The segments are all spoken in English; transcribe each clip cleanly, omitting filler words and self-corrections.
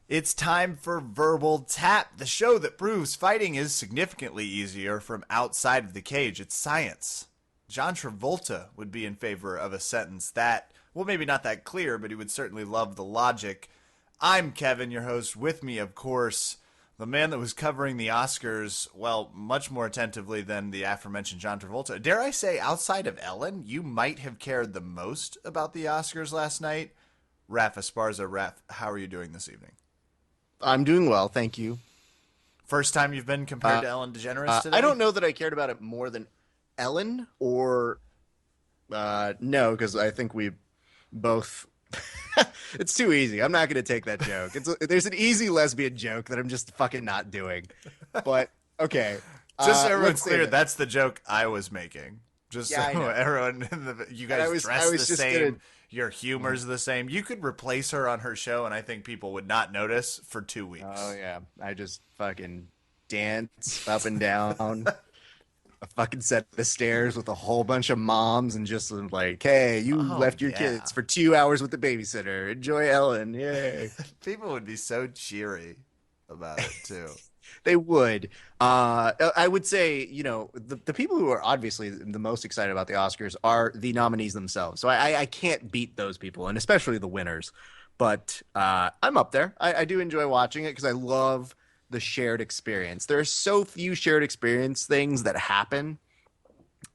It's time for Verbal Tap, the show that proves fighting is significantly easier from outside of the cage. It's science. John Travolta would be in favor of a sentence that, well, maybe not that clear, but he would certainly love the logic. I'm Kevin, your host. With me, of course, the man that was covering the Oscars, well, much more attentively than the aforementioned John Travolta. Dare I say, outside of Ellen, you might have cared the most about the Oscars last night. Raf Esparza. Raf, how are you doing this evening? I'm doing well, thank you. First time you've been compared Uh, to Ellen DeGeneres I today? don't know that I cared about it more than Ellen or no, because I think we both. It's too easy. I'm not going to take that joke. There's an easy lesbian joke that I'm just fucking not doing. But okay, Just so everyone's let's say clear, that. that's the joke I was making. Just so Yeah, I know. everyone, you And guys I dress the was just same, gonna. your humor's the same. You could replace her on her show, and I think people would not notice for 2 weeks. Oh yeah, I just fucking dance up and down a fucking set of stairs with a whole bunch of moms and just like, hey, you Oh, left your yeah. kids for 2 hours with the babysitter. Enjoy Ellen. Yay. People would be so cheery about it, too. They would. I would say, the people who are obviously the most excited about the Oscars are the nominees themselves. So I can't beat those people, and especially the winners. But I'm up there. I do enjoy watching it because I love the shared experience. There are so few shared experience things that happen.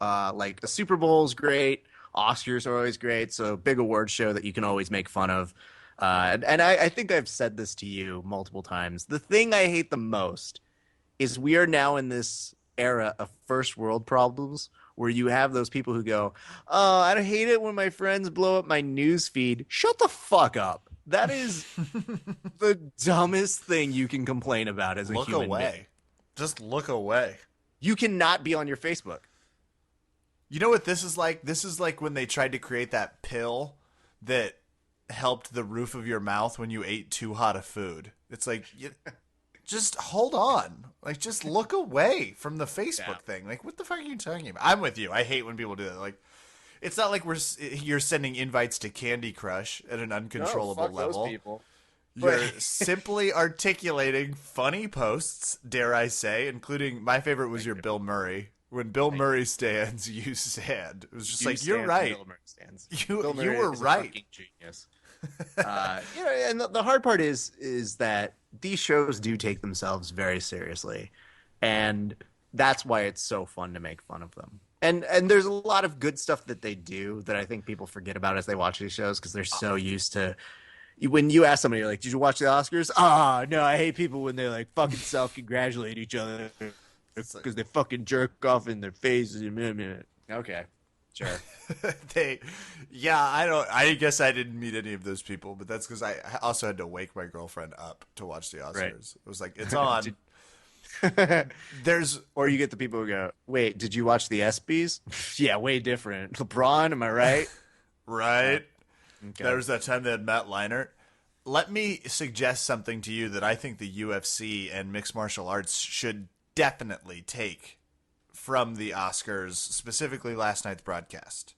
Like the Super Bowl is great. Oscars are always great. So big award show that you can always make fun of. And I think I've said this to you multiple times. The thing I hate the most is we are now in this era of first world problems where you have those people who go, "Oh, I hate it when my friends blow up my news feed." Shut the fuck up. That is the dumbest thing you can complain about as a Look human being. away. Just look away. You cannot be on your Facebook. You know what this is like? This is like when they tried to create that pill that helped the roof of your mouth when you ate too hot of food. It's like, just hold on. Like, just look away from the Facebook Yeah. thing. Like, what the fuck are you talking about? I'm with you. I hate when people do that. Like, it's not like you're sending invites to Candy Crush at an uncontrollable level. people. You're simply articulating funny posts, dare I say, including my favorite was your Bill Murray. When Bill Murray stands, you stand. It was just like, you're right. Bill Murray stands. You Bill Murray were is a right. fucking genius. And the hard part is that these shows do take themselves very seriously, and that's why it's so fun to make fun of them. And there's a lot of good stuff that they do that I think people forget about as they watch these shows because they're so used to. When you ask somebody, you're like, "Did you watch the Oscars?" Ah, no, I hate people when they like fucking self-congratulate each other because they fucking jerk off in their faces. Okay, sure. I guess I didn't meet any of those people, but that's because I also had to wake my girlfriend up to watch the Oscars. Right. It was like, it's on. There's, Or you get the people who go, "Wait, did you watch the ESPYs?" Yeah, way different. LeBron, am I right? right? Okay. There was that time they had Matt Leinart. Let me suggest something to you that I think the UFC and mixed martial arts should definitely take from the Oscars, specifically last night's broadcast.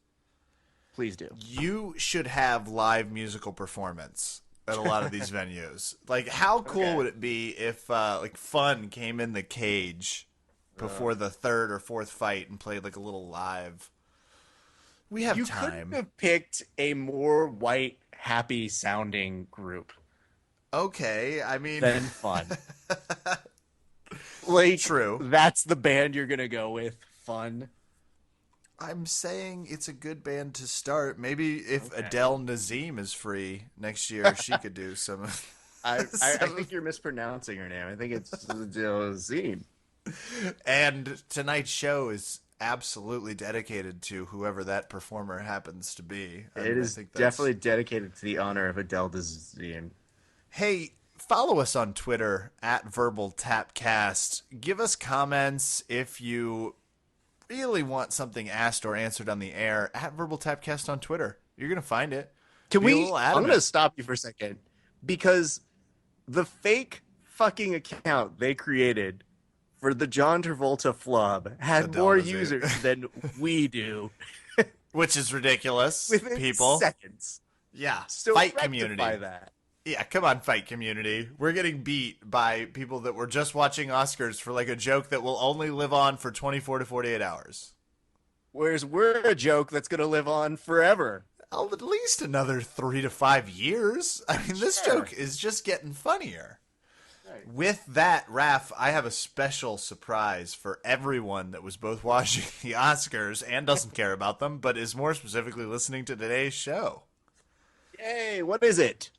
Please do. You should have live musical performance at a lot of these venues. Like, how cool Okay. would it be if like Fun came in the cage before the third or fourth fight and played like a little live? We have You time. couldn't have picked a more white, happy sounding group Okay, I mean, than Fun. Like, true. that's the band you're gonna go with. Fun. I'm saying it's a good band to start. Maybe if Okay. Adele Nazim is free next year, she could do some. I think you're mispronouncing her name. I think it's Zine. And tonight's show is absolutely dedicated to whoever that performer happens to be. I It mean, I is think definitely dedicated to the honor of Adele Dazeem. Hey, follow us on Twitter at Verbal Tapcast. Give us comments if you really want something asked or answered on the air at Verbal Tapcast on Twitter. You're gonna find it. Can Be a we? little I'm adamant. going to stop you for a second because the fake fucking account they created for the John Travolta flub had Adele more Dazeem. users than we do Which is ridiculous. within People. seconds. Yeah. So Fight rectify community. that. Yeah, come on, fight community. We're getting beat by people that were just watching Oscars for like a joke that will only live on for 24 to 48 hours. Whereas we're a joke that's going to live on forever. Oh, at least another 3 to 5 years. I mean, this Sure. joke is just getting funnier. Right. With that, Raph, I have a special surprise for everyone that was both watching the Oscars and doesn't care about them, but is more specifically listening to today's show. Yay, what is it?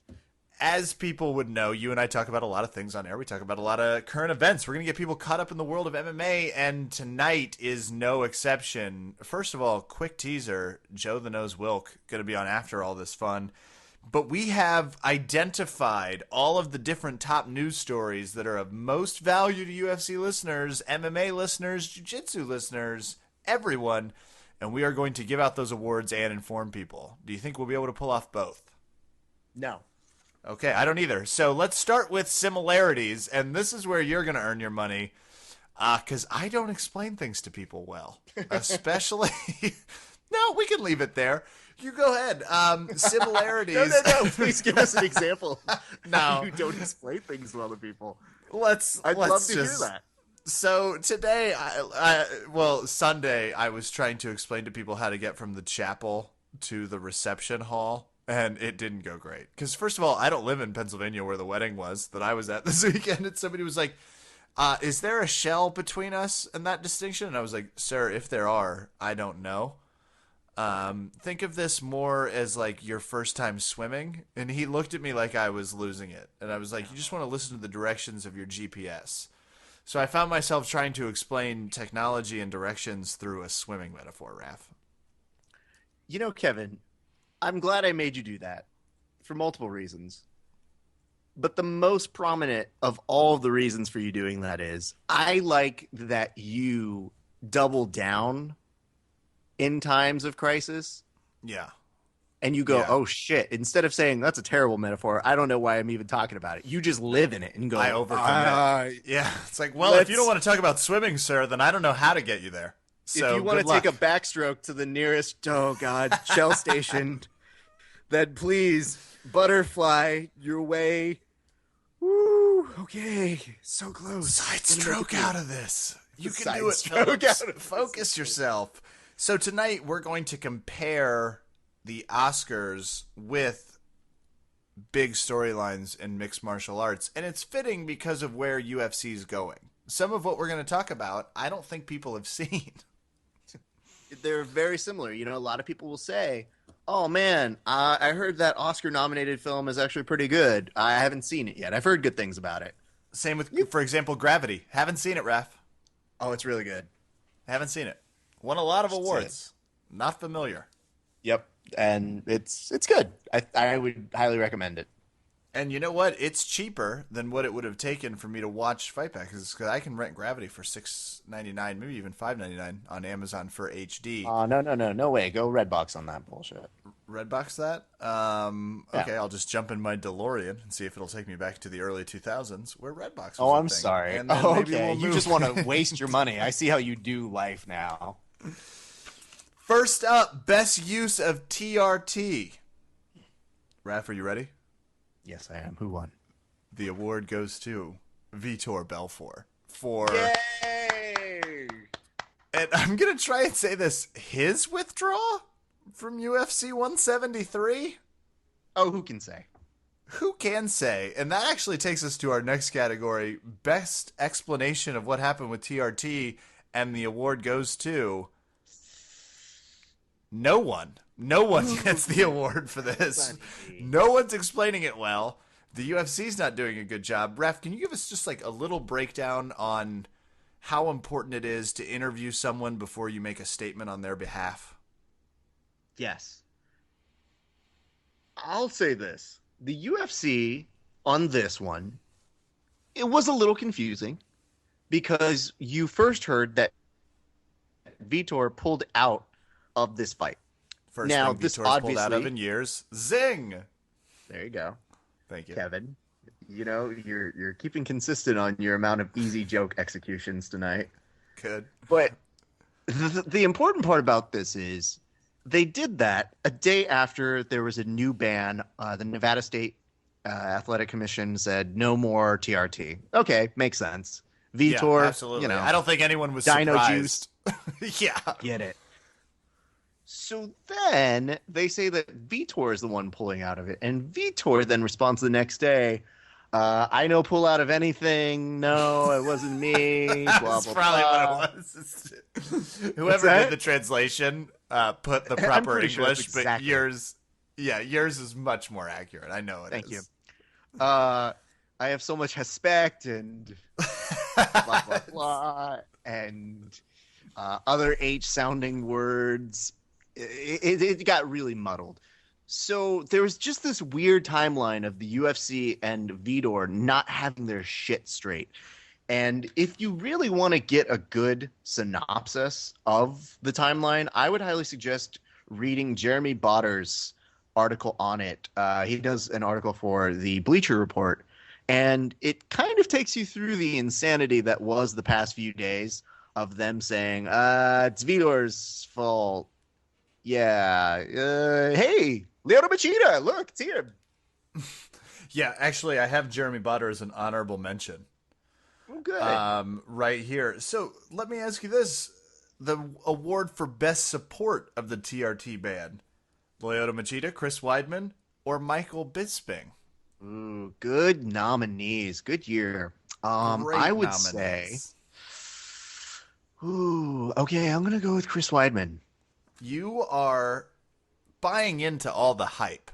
As people would know, you and I talk about a lot of things on air. We talk about a lot of current events. We're going to get people caught up in the world of MMA, and tonight is no exception. First of all, quick teaser, Joe the Nose Wilk going to be on after all this fun. But we have identified all of the different top news stories that are of most value to UFC listeners, MMA listeners, jiu-jitsu listeners, everyone, and we are going to give out those awards and inform people. Do you think we'll be able to pull off both? No. Okay, I don't either. So let's start with similarities, and this is where you're going to earn your money, because I don't explain things to people well, especially... No, we can leave it there. You go ahead. Similarities. No. Please give us an example. No. You don't explain things to other people. I'd love to hear that. So today, Sunday, I was trying to explain to people how to get from the chapel to the reception hall. And it didn't go great. Because, first of all, I don't live in Pennsylvania where the wedding was that I was at this weekend. And somebody was like, is there a shell between us and that distinction? And I was like, sir, if there are, I don't know. Think of this more as like your first time swimming. And he looked at me like I was losing it. And I was like, you just want to listen to the directions of your GPS. So I found myself trying to explain technology and directions through a swimming metaphor, Raph. You know, Kevin, I'm glad I made you do that for multiple reasons. But the most prominent of all of the reasons for you doing that is I like that you double down in times of crisis. Yeah. And you go, Yeah. oh, shit. Instead of saying, that's a terrible metaphor, I don't know why I'm even talking about it. You just live in it and go, I overcome it. Yeah. It's like, well, if you don't want to talk about swimming, sir, then I don't know how to get you there. So, if you want good to take luck. a backstroke to the nearest, oh, God, Shell station, then please butterfly your way. Woo, okay. So close. Side stroke out of this. You can Side do it, stroke Phillips. out of this. Focus yourself. So tonight we're going to compare the Oscars with big storylines in mixed martial arts. And it's fitting because of where UFC is going. Some of what we're going to talk about, I don't think people have seen. They're very similar. You know, a lot of people will say, oh, man, I heard that Oscar-nominated film is actually pretty good. I haven't seen it yet. I've heard good things about it. Same with, for example, Gravity. Haven't seen it, Raph. Oh, it's really good. Haven't seen it. Won a lot of Should see awards. Not familiar. Yep. And it's good. I would highly recommend it. And you know what? It's cheaper than what it would have taken for me to watch Fight Back. Because I can rent Gravity for $6.99, maybe even $5.99 on Amazon for HD. No way. Go Redbox on that bullshit. Redbox that? Okay, I'll just jump in my DeLorean and see if it'll take me back to the early 2000s where Redbox was Oh, a I'm thing. sorry. And then Oh, maybe okay. we'll You move. just want to waste your money. I see how you do life now. First up, best use of TRT. Raph, are you ready? Yes, I am. Who won? The award goes to Vitor Belfort for... Yay! And I'm going to try and say this. His withdrawal from UFC 173? Oh, who can say? Who can say? And that actually takes us to our next category. Best explanation of what happened with TRT. And the award goes to... No one. No one gets the award for this. No one's explaining it well. The UFC's not doing a good job. Ref, can you give us just like a little breakdown on how important it is to interview someone before you make a statement on their behalf? Yes. I'll say this. The UFC on this one, it was a little confusing because you first heard that Vitor pulled out of this fight. First now, thing this Vitor's pulled out of obviously- in years. Zing! There you go. Thank you. Kevin. You know, you're keeping consistent on your amount of easy joke executions tonight. Good. But the important part about this is they did that a day after there was a new ban. The Nevada State Athletic Commission said no more TRT. Okay, makes sense. Yeah, Vitor, absolutely. I don't think anyone was Dino Juice, surprised. Yeah. get it. So then they say that Vitor is the one pulling out of it, and Vitor then responds the next day. I no pull out of anything. No, it wasn't me. Blah That's blah probably blah. what it was. Whoever did the translation put the I'm proper pretty sure that's English, exactly. but yours is much more accurate. I know it is. Thank you. I have so much respect and blah blah blah and other H sounding words. It got really muddled. So there was just this weird timeline of the UFC and Vitor not having their shit straight. And if you really want to get a good synopsis of the timeline, I would highly suggest reading Jeremy Botter's article on it. He does an article for the Bleacher Report, and it kind of takes you through the insanity that was the past few days of them saying, it's Vitor's fault. Yeah. Hey, Lyoto Machida, look, it's here. Yeah, actually, I have Jeremy Butter as an honorable mention. Oh, good. Right here. So let me ask you this: the award for best support of the TRT band, Lyoto Machida, Chris Weidman, or Michael Bisping? Ooh, good nominees. Good year. Great I would nominees. say, okay, I'm gonna go with Chris Weidman. You are buying into all the hype,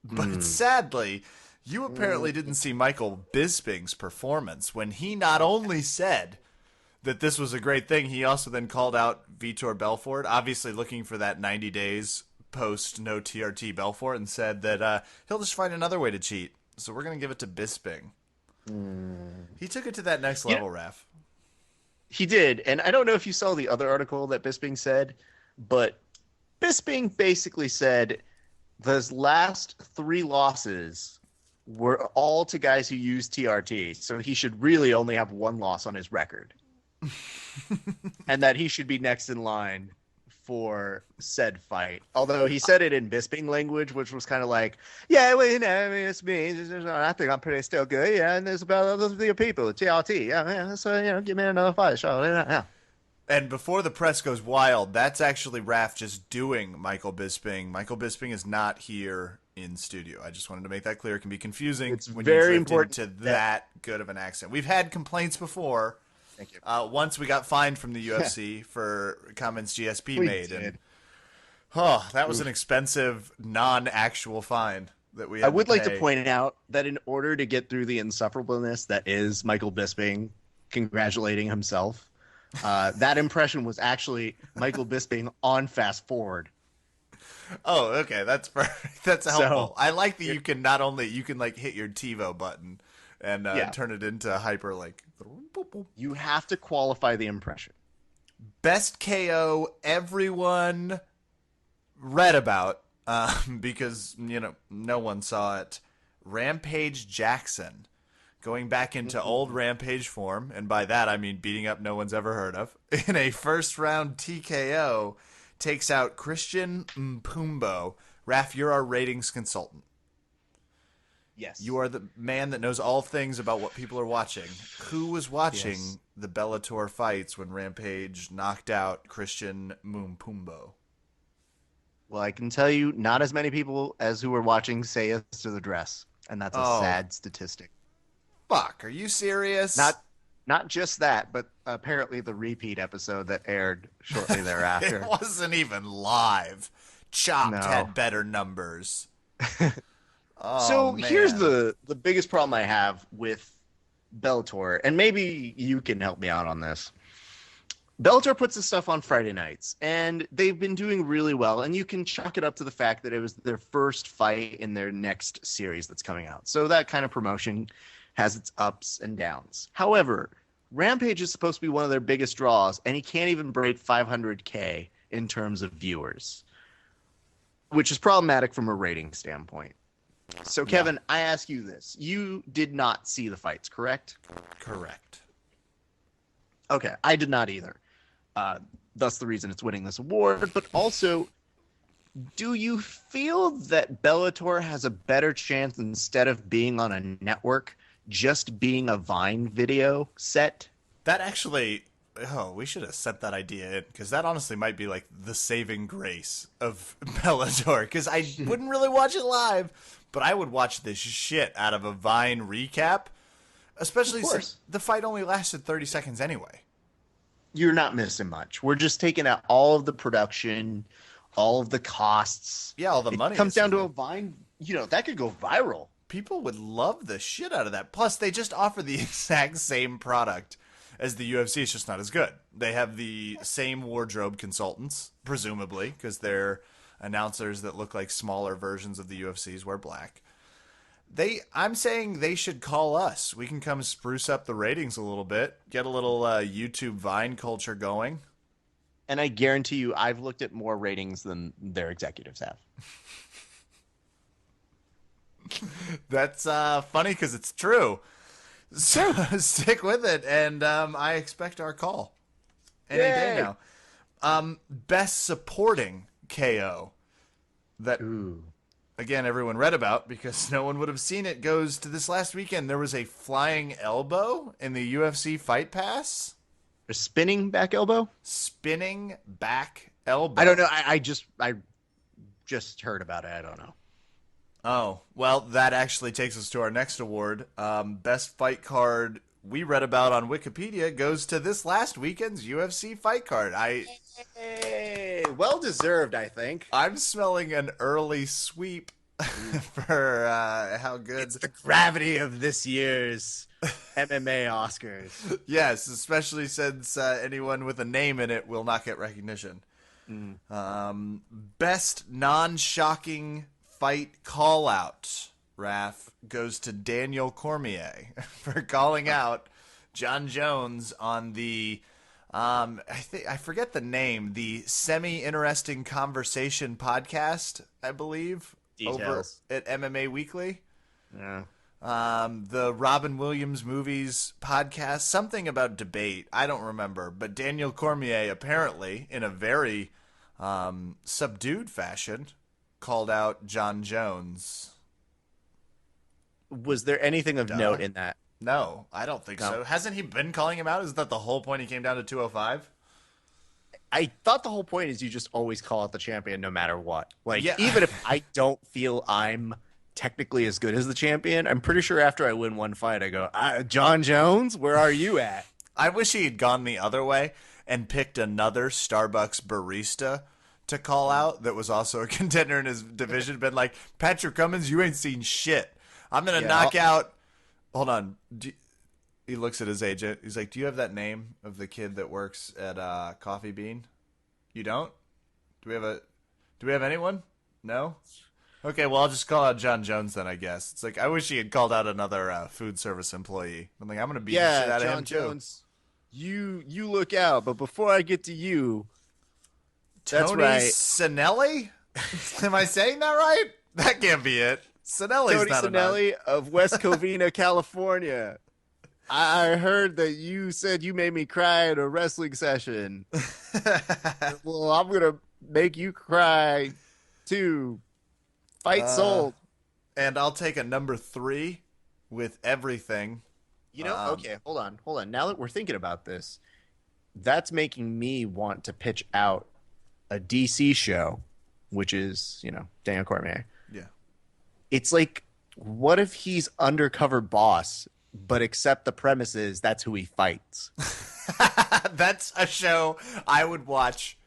but sadly, you apparently didn't see Michael Bisping's performance when he not only said that this was a great thing, he also then called out Vitor Belfort, obviously looking for that 90 days post no TRT Belfort, and said that he'll just find another way to cheat. So we're going to give it to Bisping. He took it to that next level, Raph. He did, and I don't know if you saw the other article that Bisping said, but Bisping basically said those last 3 losses were all to guys who used TRT, so he should really only have 1 loss on his record. And that he should be next in line for said fight. Although he said it in Bisping language, which was kind of like, yeah, well, you know, I mean, it's me. I think I'm pretty still good. Yeah, and there's about other people, TRT. Yeah, so, you know, give me another fight. Sure. Yeah. And before the press goes wild, that's actually Raph just doing Michael Bisping. Michael Bisping is not here in studio. I just wanted to make that clear. It can be confusing It's when very you drift important into that good of an accent. We've had complaints before. Thank you. Once we got fined from the UFC for comments GSP We made. did. And that was an expensive, non-actual fine that we had I would like to pay. point out that in order to get through the insufferableness that is Michael Bisping congratulating himself, that impression was actually Michael Bisping on fast forward. Oh, okay, that's perfect. That's So- helpful. I like that you can not only you can like hit your TiVo button and Yeah. turn it into hyperlink. You have to qualify the impression. Best KO everyone read about because no one saw it. Rampage Jackson going back into old Rampage form, and by that I mean beating up no one's ever heard of, in a first round TKO, takes out Christian Mpumbo. Raph, you're our ratings consultant. Yes. You are the man that knows all things about what people are watching. Who was watching the Bellator fights when Rampage knocked out Christian Mpumbo? Well, I can tell you not as many people as who were watching Say Yes to the Dress, and that's a sad statistic. Fuck, are you serious? Not just that, but apparently the repeat episode that aired shortly thereafter. It wasn't even live. Chopped No. had better numbers. Oh, So man. here's the biggest problem I have with Bellator, and maybe you can help me out on this. Bellator puts this stuff on Friday nights, and they've been doing really well, and you can chalk it up to the fact that it was their first fight in their next series that's coming out. So that kind of promotion has its ups and downs. However, Rampage is supposed to be one of their biggest draws, and he can't even break 500K in terms of viewers, which is problematic from a rating standpoint. So, Kevin, I ask you this. You did not see the fights, correct? Correct. Okay, I did not either. Thus the reason it's winning this award. But also, Do you feel that Bellator has a better chance instead of being on a network, just being a Vine video set? That actually, oh, we should have sent that idea in because that honestly might be like the saving grace of Bellator. Because I wouldn't really watch it live, but I would watch the shit out of a Vine recap, Of especially since course. the fight only lasted 30 seconds anyway. You're not missing much. We're just taking out all of the production, all of the costs. Yeah, all the It money comes is down to a saving. Vine, that could go viral. People would love the shit out of that. Plus, they just offer the exact same product as the UFC. It's just not as good. They have the same wardrobe consultants, presumably, because they're announcers that look like smaller versions of the UFCs wear black. I'm saying they should call us. We can come spruce up the ratings a little bit, get a little YouTube Vine culture going. And I guarantee you, I've looked at more ratings than their executives have. That's funny because it's true. So stick with it, and I expect our call any day Yay! now. Best supporting KO that Ooh. again everyone read about because no one would have seen it goes to this last weekend. There was a flying elbow in the UFC Fight Pass, A spinning back elbow? spinning back elbow. I don't know. I just heard about it. I don't know. Oh, well, that actually takes us to our next award. Best fight card we read about on Wikipedia goes to this last weekend's UFC fight card. Hey, well deserved, I think. I'm smelling an early sweep for how good. It's the gravity of this year's MMA Oscars. Yes, especially since anyone with a name in it will not get recognition. Best non-shocking fight call-out, Raph, goes to Daniel Cormier for calling out John Jones on the I forget the name, the semi-interesting conversation podcast, I believe, Details. over at MMA Weekly. Yeah. The Robin Williams movies podcast, something about debate. I don't remember, but Daniel Cormier apparently, in a very subdued fashion, called out John Jones. Was there anything of note in that? No, I don't think so. Hasn't he been calling him out? Isn't that the whole point? He came down to 205. I thought the whole point is you just always call out the champion no matter what. Like, Yeah. even if I don't feel I'm technically as good as the champion, I'm pretty sure after I win one fight, I go, John Jones, where are you at? I wish he had gone the other way and picked another Starbucks barista to call out that was also a contender in his division. Been like, Patrick Cummins, you ain't seen shit. I'm gonna knock out. Hold on. He looks at his agent. He's like, "Do you have that name of the kid that works at Coffee Bean? You don't? Do we have anyone? No. Okay, well, I'll just call out John Jones then, I guess. It's like I wish he had called out another food service employee. I'm like, I'm gonna beat the shit out of him Jones, you look out. But before I get to you, too. that's Tony right. Sinelli? Am I saying that right? That can't be it. Sinelli's Tony not Sinelli of West Covina, California. I heard that you said you made me cry at a wrestling session. Well, I'm going to make you cry too. Fight sold. And I'll take a number 3 with everything. Okay, hold on. Now that we're thinking about this, that's making me want to pitch out a DC show, which is, Daniel Cormier. Yeah. It's like, what if he's undercover boss, but except the premise is that's who he fights? That's a show I would watch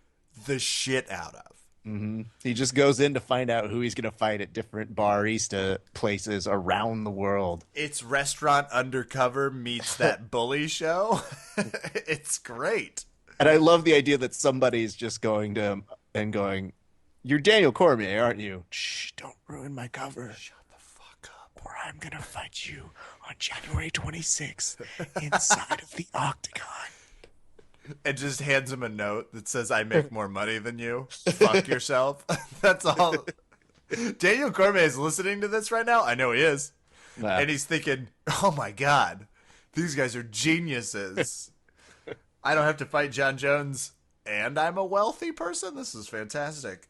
the shit out of. Mm-hmm. He just goes in to find out who he's going to fight at different barista places around the world. It's Restaurant Undercover meets that bully show. It's great. And I love the idea that somebody's just going to him and going, "You're Daniel Cormier, aren't you? Shh, don't ruin my cover. Shut the fuck up. Or I'm going to fight you on January 26th inside of the Octagon." And just hands him a note that says, "I make more money than you. Fuck yourself." That's all. Daniel Cormier is listening to this right now. I know he is. And he's thinking, "Oh my God, these guys are geniuses. I don't have to fight John Jones and I'm a wealthy person. This is fantastic."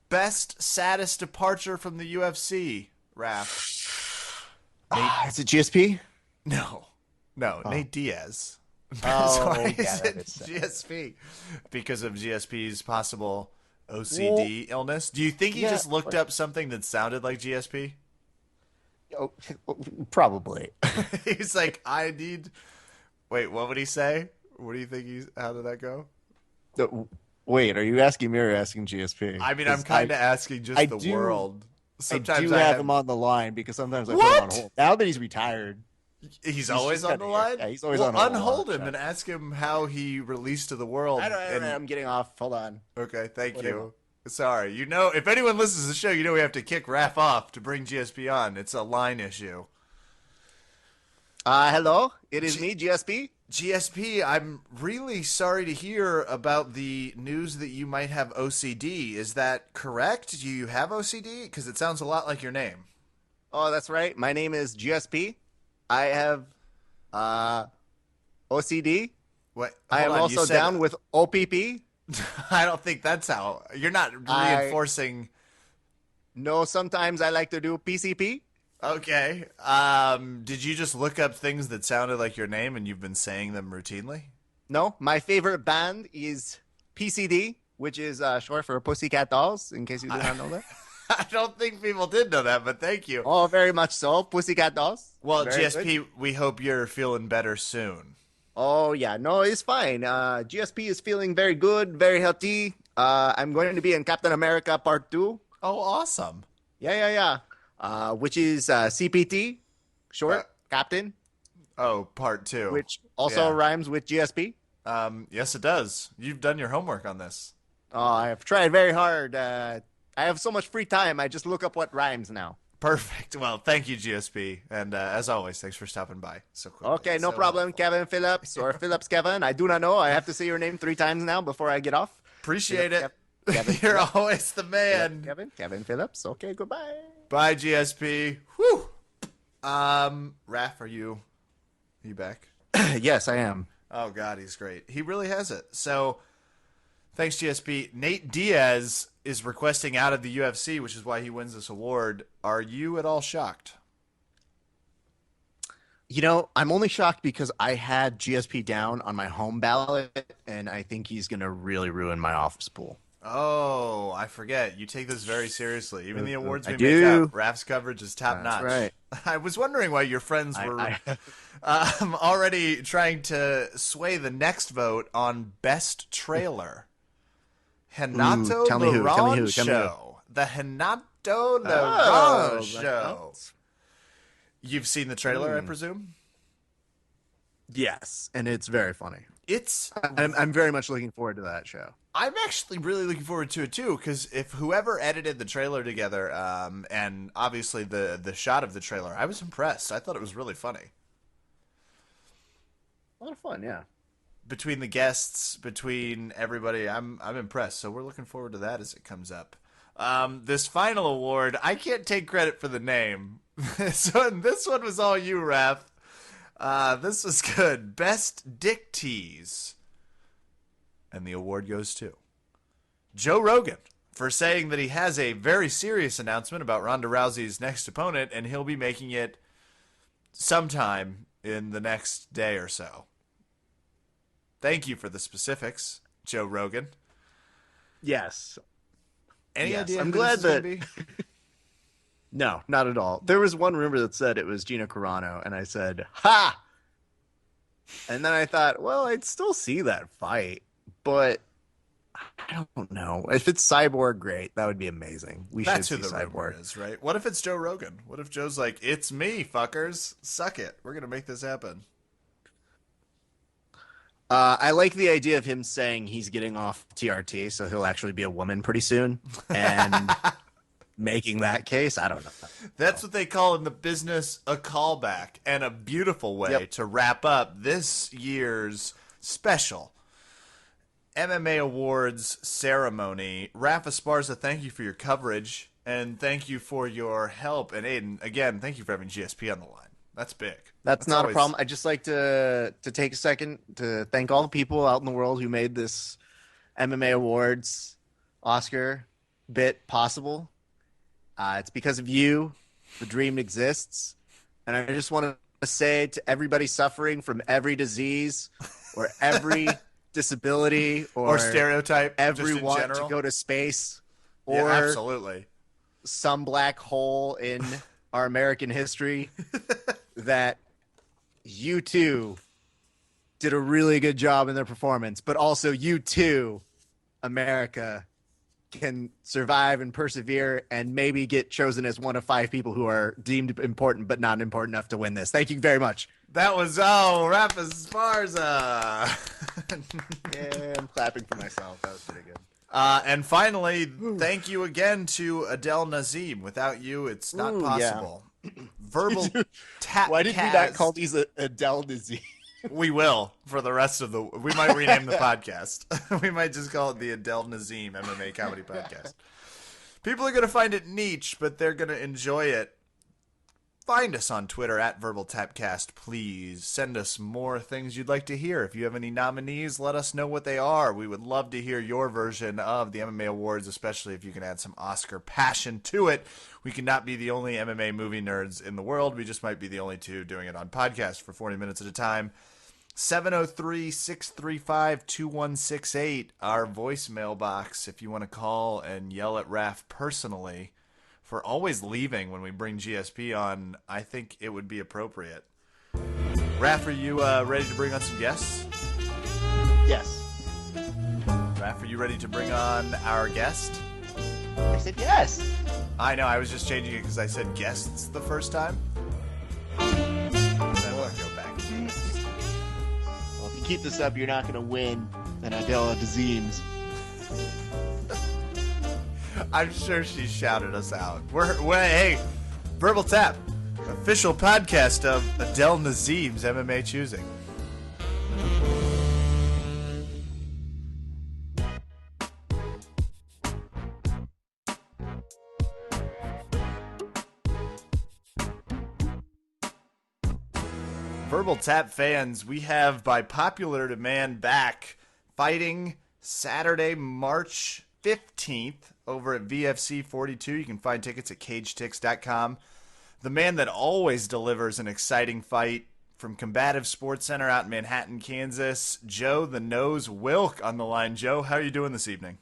best saddest departure from the UFC, Raph. Nate, Is it GSP? no, no, Oh. Nate Diaz. That's Oh, why yeah, is that it is sad. GSP? Because of GSP's possible Well, OCD illness. Do you think he yeah, just looked up something that sounded like GSP? oh, probably. He's like, I need. Wait, what would he say? What do you think he's? How did that go? Wait, are you asking me or asking GSP? I mean, I'm 'Cause kind of asking I just the do, world. I Sometimes do I have have. him on the line because sometimes I put him on What? hold. Now that he's retired, He's he's always just on kind the of here. line. Yeah, he's always Well, on hold. unhold him and ask him how he released to the world. I don't know. And I'm getting off. Hold on. okay, thank What do you you. want? Sorry, if anyone listens to the show, we have to kick Raph off to bring GSP on. It's a line issue. Hello, it is me, GSP. GSP, I'm really sorry to hear about the news that you might have OCD. Is that correct? Do you have OCD? Because it sounds a lot like your name. Oh, that's right. My name is GSP. I have OCD. What? I am Hold on, you also said- down with OPP. I don't think that's how. You're not reinforcing. No, sometimes I like to do PCP. Okay. Did you just look up things that sounded like your name and you've been saying them routinely? No, my favorite band is PCD, which is short for Pussycat Dolls, in case you did not know that. I don't think people did know that, but thank you. Oh, very much so. Pussycat Dolls. Well, Very GSP, good. we hope you're feeling better soon. Oh, yeah. No, it's fine. GSP is feeling very good, very healthy. I'm going to be in Captain America Part 2. Oh, awesome. Yeah. Which is CPT, short, Uh, Captain, Oh, part 2. which also yeah. rhymes with GSP. Yes, it does. You've done your homework on this. Oh, I have tried very hard. I have so much free time. I just look up what rhymes now. Perfect. Well, thank you, GSP. And as always, thanks for stopping by so quickly. Okay, no So problem, helpful. Kevin Phillips or Phillips Kevin. I do not know. I have to say your name 3 times now before I get off. Appreciate it. Kevin You're Phillips. always the man. Kevin Phillips. Okay, goodbye. Bye, GSP. Whew. Raph, are you back? Yes, I am. Oh, God, he's great. He really has it. So, thanks, GSP. Nate Diaz is requesting out of the UFC, which is why he wins this award. Are you at all shocked? You know, I'm only shocked because I had GSP down on my home ballot, and I think he's going to really ruin my office pool. Oh, I forget. You take this very seriously. Even the awards I we do. make up, Raph's coverage is top That's notch. right. I was wondering why your friends were I already trying to sway the next vote on best trailer. Hanato Ooh, tell me who, tell me Laurent who, tell me who. show. The Hanato Oh, Laurent show. that's- You've seen the trailer, I presume? Yes, and it's very funny. It's I'm very much looking forward to that show. I'm actually really looking forward to it too, because if whoever edited the trailer together, and obviously the shot of the trailer, I was impressed. I thought it was really funny. A lot of fun, yeah. Between the guests, between everybody, I'm impressed. So we're looking forward to that as it comes up. This final award, I can't take credit for the name. So this one was all you, Raph. This was good. Best Dick Tease. And the award goes to Joe Rogan for saying that he has a very serious announcement about Ronda Rousey's next opponent, and he'll be making it sometime in the next day or so. Thank you for the specifics, Joe Rogan. Yes. Any Yes, idea I'm who glad this is gonna that- be? No, not at all. There was one rumor that said it was Gina Carano, and I said, ha! And then I thought, well, I'd still see that fight, but I don't know. If it's Cyborg, great. That would be amazing. We That's should who see the rumor Cyborg. is, right? What if it's Joe Rogan? What if Joe's like, it's me, fuckers. Suck it. We're going to make this happen. I like the idea of him saying he's getting off TRT, so he'll actually be a woman pretty soon, and making that case. I don't know. That's what they call in the business a callback, and a beautiful way Yep. to wrap up this year's special MMA Awards ceremony. Rafa Esparza, thank you for your coverage, and thank you for your help. And Aiden, again, thank you for having GSP on the line. That's big. That's not always- a problem. I just like to take a second to thank all the people out in the world who made this MMA Awards, Oscar, bit possible. It's because of you. The dream exists. And I just want to say to everybody suffering from every disease or every disability Or or stereotype, just in everyone to general. go to space Yeah, or absolutely. some black hole in our American history that you too did a really good job in their performance, but also you too, America, can survive and persevere and maybe get chosen as one of 5 people who are deemed important but not important enough to win this. Thank you very much. That was, Rafa Esparza. Yeah, I'm clapping for myself. That was pretty good. And finally, thank you again to Adele Nazim. Without you, it's not Ooh, possible. Verbal tap. Why did we not call these Adele disease? We will for the rest of the. We might rename the podcast. We might just call it the Adele Nazim MMA Comedy Podcast. People are going to find it niche, but they're going to enjoy it. Find us on Twitter at VerbalTapcast, please. Send us more things you'd like to hear. If you have any nominees, let us know what they are. We would love to hear your version of the MMA awards, especially if you can add some Oscar passion to it. We cannot be the only MMA movie nerds in the world. We just might be the only two doing it on podcast for 40 minutes at a time. 703-635-2168, our voicemail box if you want to call and yell at Raph personally for always leaving when we bring GSP on. I think it would be appropriate. Raph, are you ready to bring on some guests? Yes. Raph, are you ready to bring on our guest? I said yes. I know, I was just changing it because I said guests the first time. Then we'll go back. Well, if you keep this up, you're not going to win an Adele Dazeem's. I'm sure she shouted us out. Hey, Verbal Tap, official podcast of Adele Nazim's MMA Choosing. Verbal Tap fans, we have by popular demand back fighting Saturday, March 15th over at VFC 42. You can find tickets at cagetix.com. The man that always delivers an exciting fight from Combative Sports Center out in Manhattan, Kansas, Joe the Nose Wilk on the line. Joe, how are you doing this evening?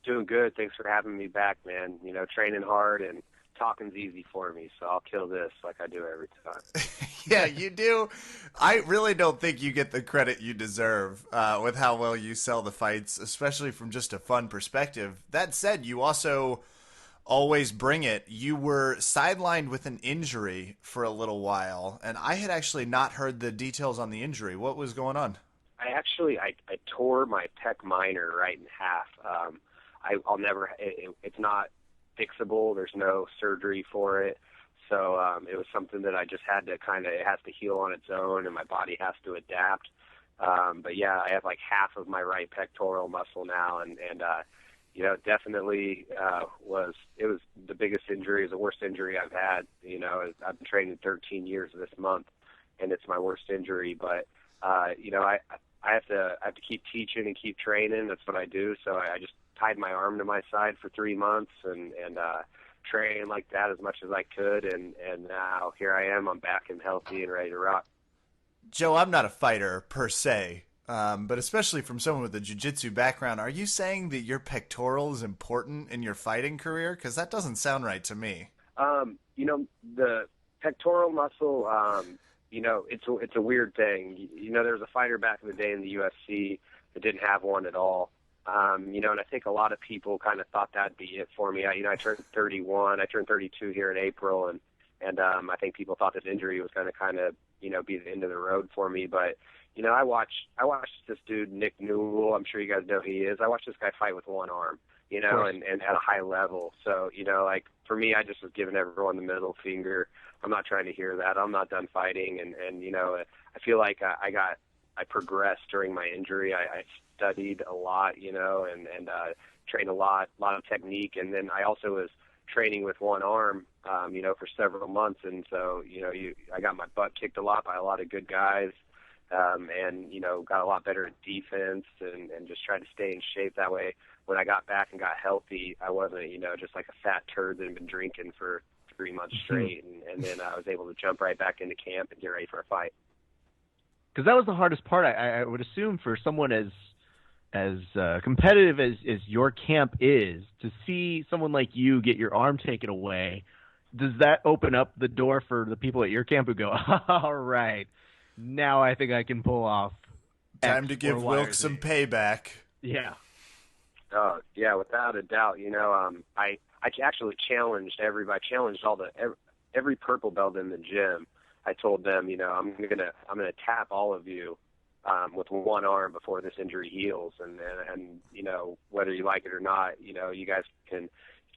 Doing good. Thanks for having me back, man. You know, training hard and talking's easy for me, so I'll kill this like I do every time. Yeah, you do. I really don't think you get the credit you deserve with how well you sell the fights, especially from just a fun perspective. That said, you also always bring it. You were sidelined with an injury for a little while, and I had actually not heard the details on the injury. What was going on? I tore my pec minor right in half. I'll never. It's not fixable. There's no surgery for it. So it was something that I just had to it has to heal on its own, and my body has to adapt. But yeah, I have like half of my right pectoral muscle now, and you know, definitely it was the biggest injury, it was the worst injury I've had. You know, I've been training 13 years this month, and it's my worst injury. But you know, I have to keep teaching and keep training. That's what I do. So I just tied my arm to my side for 3 months and train like that as much as I could, and now here I am. I'm back and healthy and ready to rock. Joe, I'm not a fighter per se, but especially from someone with a jiu-jitsu background, are you saying that your pectoral is important in your fighting career? Because that doesn't sound right to me. You know, the pectoral muscle, you know, it's a weird thing. You know, there was a fighter back in the day in the UFC that didn't have one at all. You know, and I think a lot of people kind of thought that'd be it for me. I turned 31. I turned 32 here in April, and I think people thought this injury was going to kind of, you know, be the end of the road for me. But, you know, I watched this dude, Nick Newell. I'm sure you guys know who he is. I watched this guy fight with one arm, you know, and at a high level. So, you know, like for me, I just was giving everyone the middle finger. I'm not trying to hear that. I'm not done fighting. And you know, I feel like I progressed during my injury. I studied a lot, you know, and trained a lot of technique. And then I also was training with one arm, you know, for several months. And so, you know, I got my butt kicked a lot by a lot of good guys, and, you know, got a lot better at defense and just tried to stay in shape that way. when I got back and got healthy, I wasn't, just like a fat turd that had been drinking for 3 months straight. And then I was able to jump right back into camp and get ready for a fight. Because that was the hardest part, I would assume, for someone as competitive as your camp is, to see someone like you get your arm taken away. Does that open up the door for the people at your camp who go, all right, now I think I can pull off time X to give or Y or Wilk some Z? payback? Yeah. Yeah, without a doubt. I actually challenged everybody. I challenged every purple belt in the gym. I told them, I'm gonna tap all of you with one arm before this injury heals, and whether you like it or not, you guys can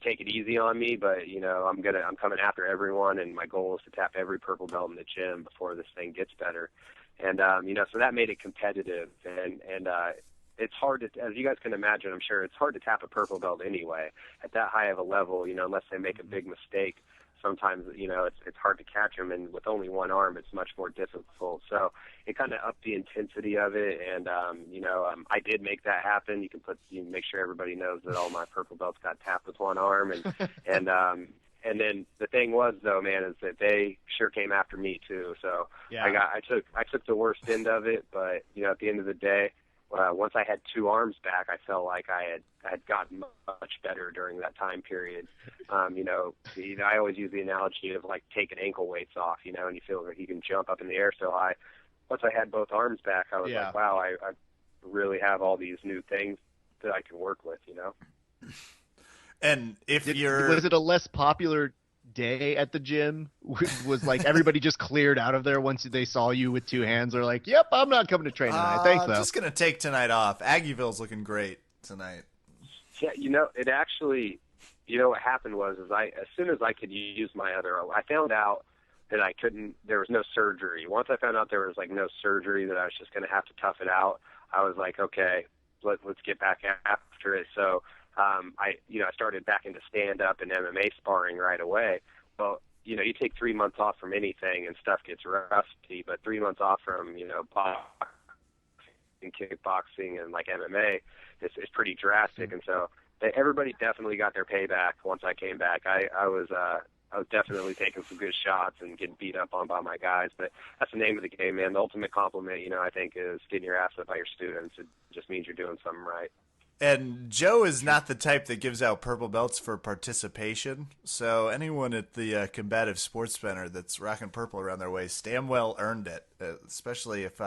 take it easy on me, but I'm coming after everyone, and my goal is to tap every purple belt in the gym before this thing gets better. And so that made it competitive, and it's hard to, as you guys can imagine, I'm sure it's hard to tap a purple belt anyway at that high of a level, unless they make a big mistake. Sometimes, it's hard to catch them, and with only one arm, it's much more difficult. So it kind of upped the intensity of it, and I did make that happen. You can make sure everybody knows that all my purple belts got tapped with one arm, and then the thing was, though, man, is that they sure came after me too. So Yeah. I took the worst end of it, but at the end of the day, once I had two arms back, I felt like I had gotten much better during that time period. I always use the analogy of like taking ankle weights off, and you feel like you can jump up in the air so high. Once I had both arms back, I was like, wow, I really have all these new things that I can work with, And if Was it a less popular day at the gym? Was like everybody just cleared out of there once they saw you with two hands? They're like, yep, I'm not coming to train tonight. Thanks, though. I'm just gonna take tonight off. Aggieville's looking great tonight. Yeah, it actually, what happened was, as soon as I could use my other, I found out that there was no surgery. Once I found out there was like no surgery, that I was just going to have to tough it out, I was like, okay, let's get back after it. So, I started back into stand-up and MMA sparring right away. Well, you take 3 months off from anything and stuff gets rusty, but 3 months off from, boxing, kickboxing, and like MMA is pretty drastic. And so everybody definitely got their payback once I came back. I was definitely taking some good shots and getting beat up on by my guys, but that's the name of the game, man. The ultimate compliment, I think, is getting your ass up by your students. It just means you're doing something right. And Joe is not the type that gives out purple belts for participation. So anyone at the Combative Sports Center that's rocking purple around their waist, damn well earned it. Especially if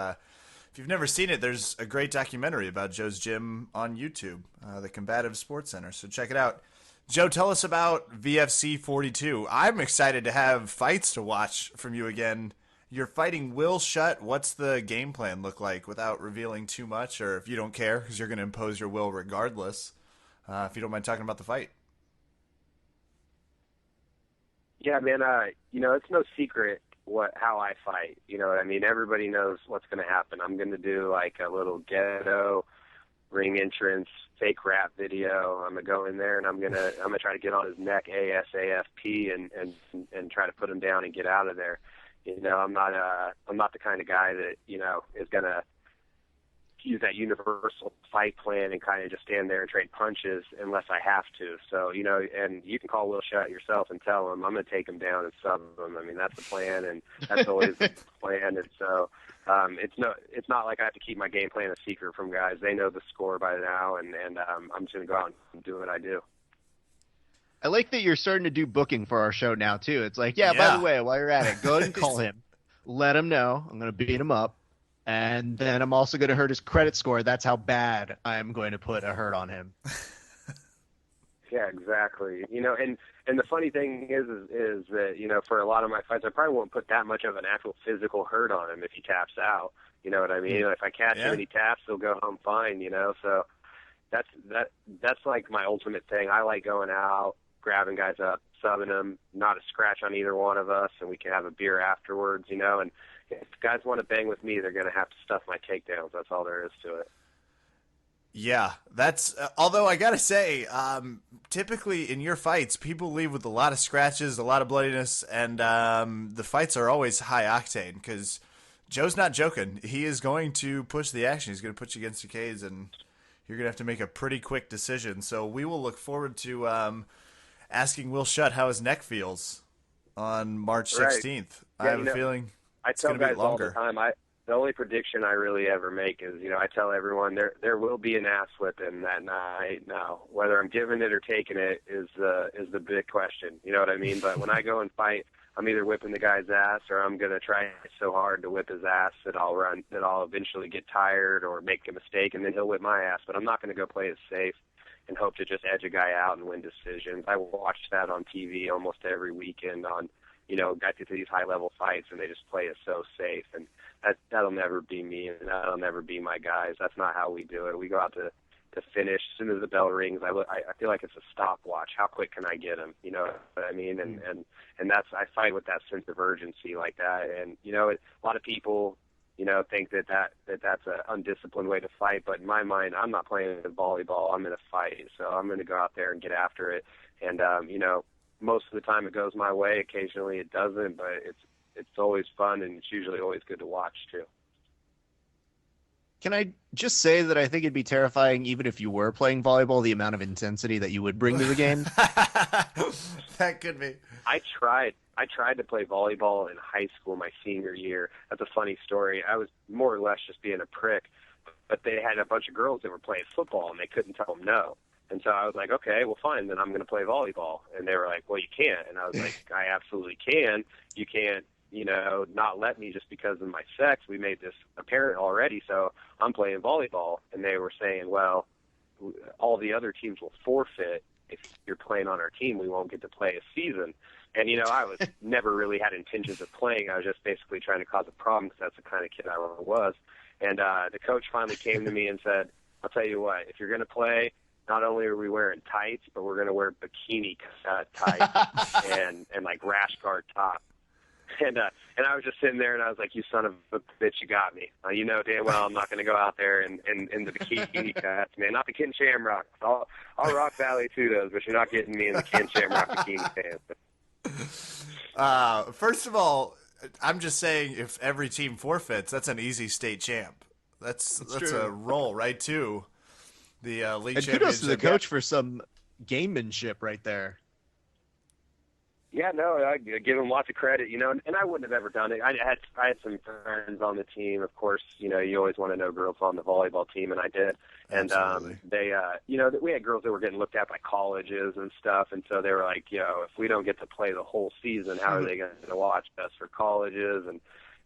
you've never seen it, there's a great documentary about Joe's gym on YouTube, the Combative Sports Center. So check it out. Joe, tell us about VFC 42. I'm excited to have fights to watch from you again. You're fighting Will Shutt. What's the game plan look like without revealing too much, or if you don't care because you're going to impose your will regardless, if you don't mind talking about the fight? Yeah, man, it's no secret how I fight. You know what I mean? Everybody knows what's going to happen. I'm going to do like a little ghetto ring entrance, fake rap video. I'm going to go in there and I'm going to try to get on his neck ASAP and try to put him down and get out of there. I'm not the kind of guy that, is going to use that universal fight plan and kind of just stand there and trade punches unless I have to. So, and you can call Will Shutt yourself and tell him I'm going to take him down and sub him. I mean, that's the plan, and that's always the plan. And so it's not like I have to keep my game plan a secret from guys. They know the score by now, and I'm just going to go out and do what I do. I like that you're starting to do booking for our show now, too. It's like, by the way, while you're at it, go ahead and call him. Let him know. I'm going to beat him up. And then I'm also going to hurt his credit score. That's how bad I'm going to put a hurt on him. Yeah, exactly. And the funny thing is that, for a lot of my fights, I probably won't put that much of an actual physical hurt on him if he taps out. You know what I mean? If I catch him and he taps, he'll go home fine, So that's like my ultimate thing. I like going out, grabbing guys up, subbing them, not a scratch on either one of us, and we can have a beer afterwards, and if guys want to bang with me, they're going to have to stuff my takedowns. That's all there is to it. Yeah, that's although I got to say, typically in your fights, people leave with a lot of scratches, a lot of bloodiness, and the fights are always high octane because Joe's not joking. He is going to push the action. He's going to put you against the cage, and you're going to have to make a pretty quick decision. So we will look forward to asking Will Shutt how his neck feels on March 16th. I have a feeling it's going to be longer. All the time, the only prediction I really ever make is, I tell everyone there will be an ass whipping that night. Now, whether I'm giving it or taking it is the big question. You know what I mean? But when I go and fight, I'm either whipping the guy's ass or I'm going to try so hard to whip his ass that I'll eventually get tired or make a mistake, and then he'll whip my ass. But I'm not going to go play it safe and hope to just edge a guy out and win decisions. I watch that on TV almost every weekend on, guys get to these high-level fights, and they just play it so safe. And that'll never be me, and that'll never be my guys. That's not how we do it. We go out to finish. As soon as the bell rings, I feel like it's a stopwatch. How quick can I get him? You know what I mean? And that's, I fight with that sense of urgency like that. And a lot of people, think that's an undisciplined way to fight. But in my mind, I'm not playing volleyball. I'm in a fight, so I'm going to go out there and get after it. And most of the time it goes my way. Occasionally it doesn't, but it's always fun, and it's usually always good to watch too. Can I just say that I think it'd be terrifying, even if you were playing volleyball, the amount of intensity that you would bring to the game? That could be. I tried to play volleyball in high school my senior year. That's a funny story. I was more or less just being a prick, but they had a bunch of girls that were playing football, and they couldn't tell them no. And so I was like, okay, well, fine, then I'm going to play volleyball. And they were like, well, you can't. And I was like, I absolutely can. You can't, not let me just because of my sex. We made this apparent already, so I'm playing volleyball. And they were saying, well, all the other teams will forfeit. If you're playing on our team, we won't get to play a season. And, I was never really had intentions of playing. I was just basically trying to cause a problem because that's the kind of kid I was. And the coach finally came to me and said, I'll tell you what, if you're going to play, not only are we wearing tights, but we're going to wear bikini tights and like rash guard top. And I was just sitting there, and I was like, you son of a bitch, you got me. You know damn well I'm not going to go out there in the bikini cuts, man. Not the Ken Shamrock. I'll rock Valley Tudos, but you're not getting me in the Ken Shamrock bikini pants. First of all, I'm just saying if every team forfeits, that's an easy state champ. That's a roll right to the league championship. Kudos to the coach for some gamemanship right there. Yeah, no, I give him lots of credit, and I wouldn't have ever done it. I had some friends on the team, of course. You always want to know girls on the volleyball team, and I did. And they, we had girls that were getting looked at by colleges and stuff, and so they were like, if we don't get to play the whole season, how are they going to watch us for colleges? And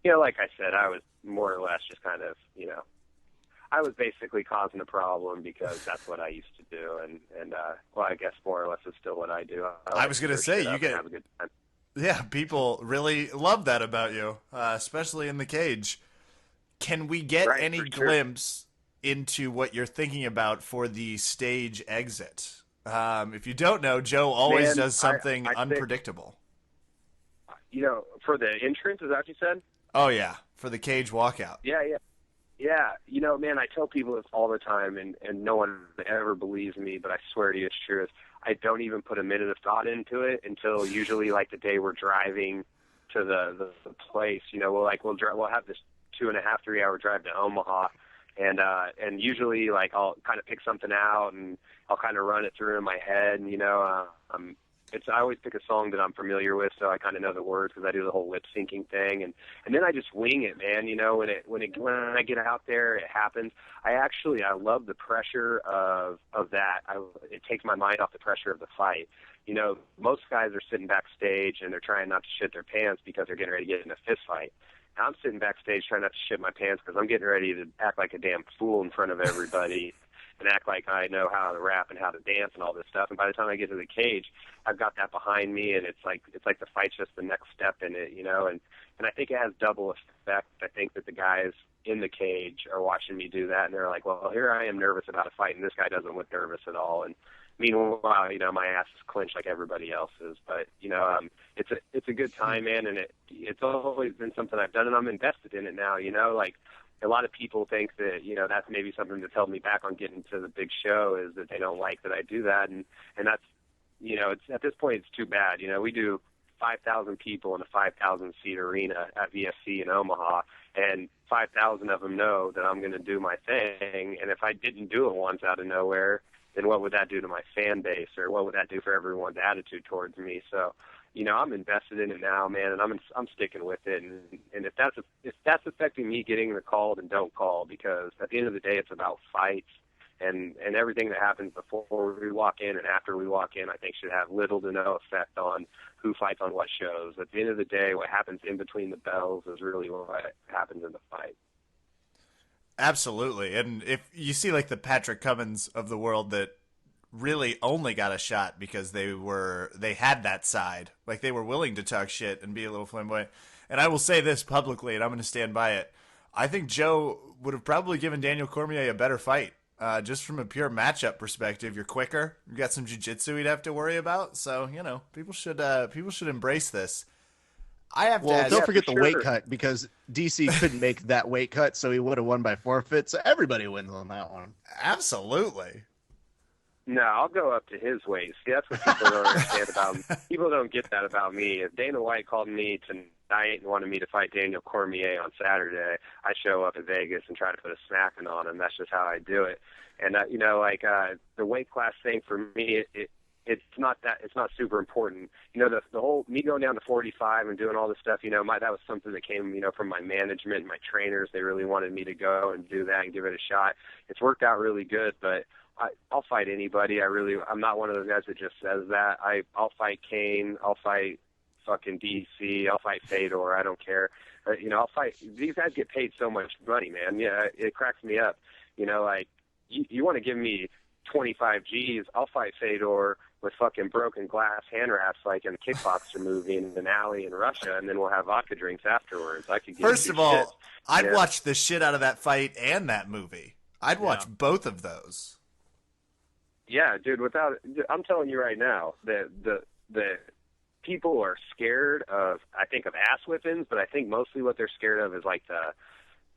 like I said, I was more or less just kind of, I was basically causing a problem because that's what I used to do, and well, I guess more or less is still what I do. I was going to say you get, yeah, people really love that about you, especially in the cage. Can we get any glimpse into what you're thinking about for the stage exit? If you don't know, Joe always does something unpredictable. For the entrance, is that what you said? Oh yeah, for the cage walkout. Yeah. Yeah, man, I tell people this all the time, and no one ever believes me, but I swear to you it's true. I don't even put a minute of thought into it until usually like the day we're driving to the place. We'll have this 2.5, 3 hour drive to Omaha, and usually like I'll kind of pick something out and I'll kind of run it through in my head, and I always pick a song that I'm familiar with, so I kind of know the words because I do the whole lip syncing thing, and then I just wing it, man. When I get out there, it happens. I love the pressure of that. It takes my mind off the pressure of the fight. Most guys are sitting backstage and they're trying not to shit their pants because they're getting ready to get in a fist fight. I'm sitting backstage trying not to shit my pants because I'm getting ready to act like a damn fool in front of everybody. And act like I know how to rap and how to dance and all this stuff. And by the time I get to the cage, I've got that behind me, and it's like the fight's just the next step in it, And I think it has double effect. I think that the guys in the cage are watching me do that, and they're like, well, here I am nervous about a fight, and this guy doesn't look nervous at all. And meanwhile, my ass is clenched like everybody else's. But it's a good time, man, and it's always been something I've done, and I'm invested in it now. A lot of people think that, that's maybe something that's held me back on getting to the big show is that they don't like that I do that. And that's, it's at this point, it's too bad. We do 5,000 people in a 5,000-seat arena at VFC in Omaha, and 5,000 of them know that I'm going to do my thing. And if I didn't do it once out of nowhere, then what would that do to my fan base, or what would that do for everyone's attitude towards me? So, I'm invested in it now, man, and I'm sticking with it. And if that's affecting me getting the call, then don't call, because at the end of the day, it's about fights. And everything that happens before we walk in and after we walk in, I think, should have little to no effect on who fights on what shows. At the end of the day, what happens in between the bells is really what happens in the fight. Absolutely. And if you see like the Patrick Cummins of the world that really only got a shot because they had that side, like they were willing to talk shit and be a little flamboyant. And I will say this publicly, and I'm going to stand by it. I think Joe would have probably given Daniel Cormier a better fight. Just from a pure matchup perspective, you're quicker. You got some jiu-jitsu you'd have to worry about. So, people should embrace this. I have to ask, don't forget the weight cut, because DC couldn't make that weight cut, so he would have won by forfeit. So everybody wins on that one. Absolutely. No, I'll go up to his weight. See, that's what people don't understand about me. People don't get that about me. If Dana White called me tonight and wanted me to fight Daniel Cormier on Saturday, I show up in Vegas and try to put a smacking on him. That's just how I do it. And the weight class thing for me, it's not super important. The whole me going down to 45 and doing all this stuff, that was something that came, from my management and my trainers. They really wanted me to go and do that and give it a shot. It's worked out really good, but I'll fight anybody. I'm not one of those guys that just says that. I'll fight Kane. I'll fight fucking DC. I'll fight Fedor. I don't care. I'll fight. These guys get paid so much money, man. Yeah, it cracks me up. You want to give me 25 G's, I'll fight Fedor with fucking broken glass hand wraps like in a kickboxer movie in an alley in Russia, and then we'll have vodka drinks afterwards. I could give First of all, shit. I'd watch the shit out of that fight and that movie. I'd watch both of those. Yeah, dude, I'm telling you right now, the people are scared of ass whippings, but I think mostly what they're scared of is like the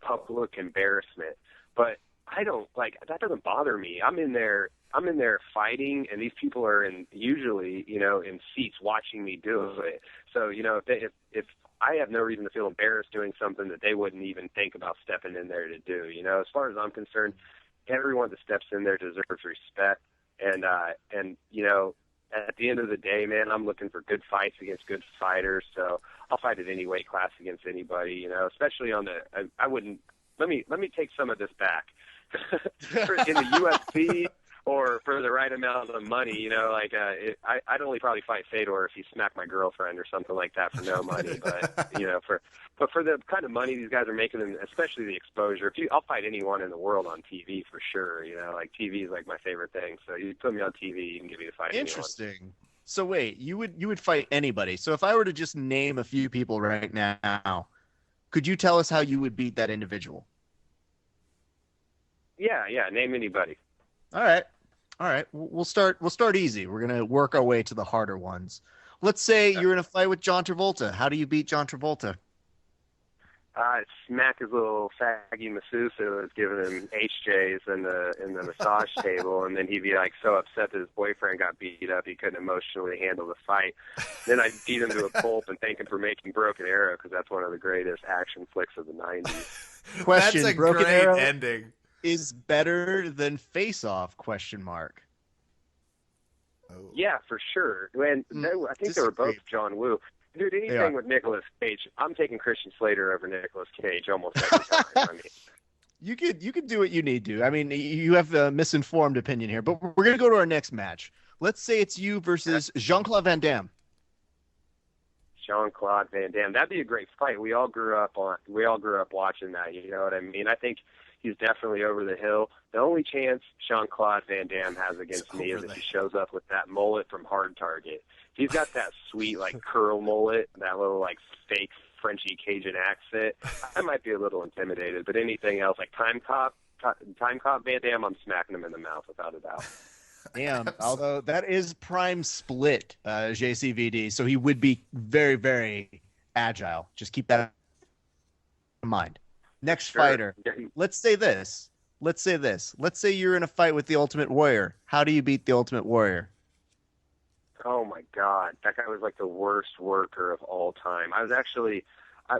public embarrassment. But I don't that doesn't bother me. I'm in there fighting, and these people are usually in seats watching me do it. So if I have no reason to feel embarrassed doing something that they wouldn't even think about stepping in there to do. As far as I'm concerned, everyone that steps in there deserves respect. And at the end of the day, man, I'm looking for good fights against good fighters. So I'll fight at any weight class against anybody. Especially on I wouldn't. Let me take some of this back. In the UFC or for the right amount of money, I'd only probably fight Fedor if he smacked my girlfriend or something like that for no money. But for the kind of money these guys are making, and especially the exposure, I'll fight anyone in the world on TV for sure. TV is like my favorite thing. So you put me on TV, you can give me a fight. Interesting. Anyone. So wait, you would fight anybody. So if I were to just name a few people right now, could you tell us how you would beat that individual? Yeah, name anybody. All right. We'll start easy. We're gonna work our way to the harder ones. Let's say you're in a fight with John Travolta. How do you beat John Travolta? Smack his little faggy masseuse who was giving him HJs in the massage table, and then he'd be like so upset that his boyfriend got beat up he couldn't emotionally handle the fight. Then I'd beat him to a pulp and thank him for making Broken Arrow, because that's one of the greatest action flicks of the 90s. Question: That's a Broken great Arrow ending. Is better than Face Off? Oh. Yeah, for sure. And I think they were both John Woo. Dude, anything with Nicolas Cage, I'm taking Christian Slater over Nicolas Cage almost every time. I mean, you could do what you need to. I mean, you have a misinformed opinion here, but we're gonna go to our next match. Let's say it's you versus Jean-Claude Van Damme. Jean-Claude Van Damme. That'd be a great fight. We all grew up watching that. You know what I mean? I think he's definitely over the hill. The only chance Jean-Claude Van Damme has against me is if he shows up with that mullet from Hard Target. He's got that sweet curl mullet, that little fake Frenchy Cajun accent. I might be a little intimidated, but anything else like Time Cop Van Damme, I'm smacking him in the mouth without a doubt. Damn, although that is prime split JCVD, so he would be very, very agile. Just keep that in mind. Next fighter. Let's say this. Let's say you're in a fight with the Ultimate Warrior. How do you beat the Ultimate Warrior? Oh my God, that guy was like the worst worker of all time. I was actually,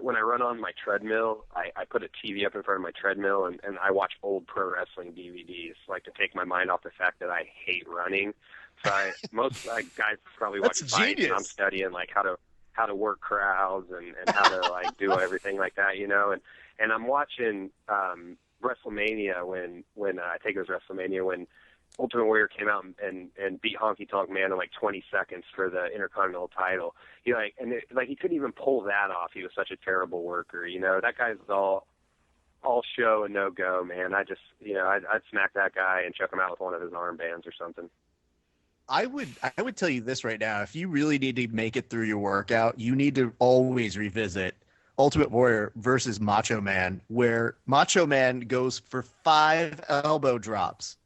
when I run on my treadmill, I put a TV up in front of my treadmill and I watch old pro wrestling DVDs, like to take my mind off the fact that I hate running. So most guys probably watch fights, and I'm studying like how to work crowds and how to like do everything like that, and I'm watching WrestleMania when I think it was WrestleMania when Ultimate Warrior came out and beat Honky Tonk Man in like 20 seconds for the Intercontinental title. He he couldn't even pull that off. He was such a terrible worker. That guy's all show and no go, man. I'd smack that guy and chuck him out with one of his armbands or something. I would tell you this right now. If you really need to make it through your workout, you need to always revisit Ultimate Warrior versus Macho Man, where Macho Man goes for 5 elbow drops,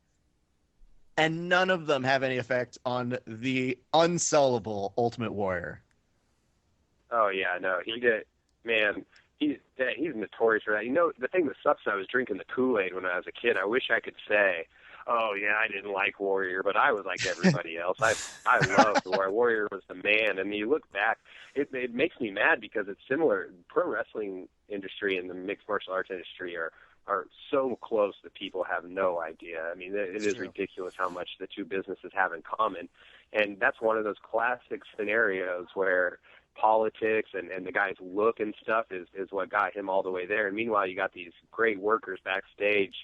and none of them have any effect on the unsellable Ultimate Warrior. Oh yeah, no, he did, man. He's notorious for that. The thing that sucks, I was drinking the Kool-Aid when I was a kid. I wish I could say, oh yeah, I didn't like Warrior, but I was like everybody else. I loved Warrior. Warrior was the man. And you look back, it makes me mad because it's similar. Pro wrestling industry and the mixed martial arts industry are so close that people have no idea. I mean, it is ridiculous how much the two businesses have in common. And that's one of those classic scenarios where politics and the guy's look and stuff is what got him all the way there. And meanwhile, you got these great workers backstage,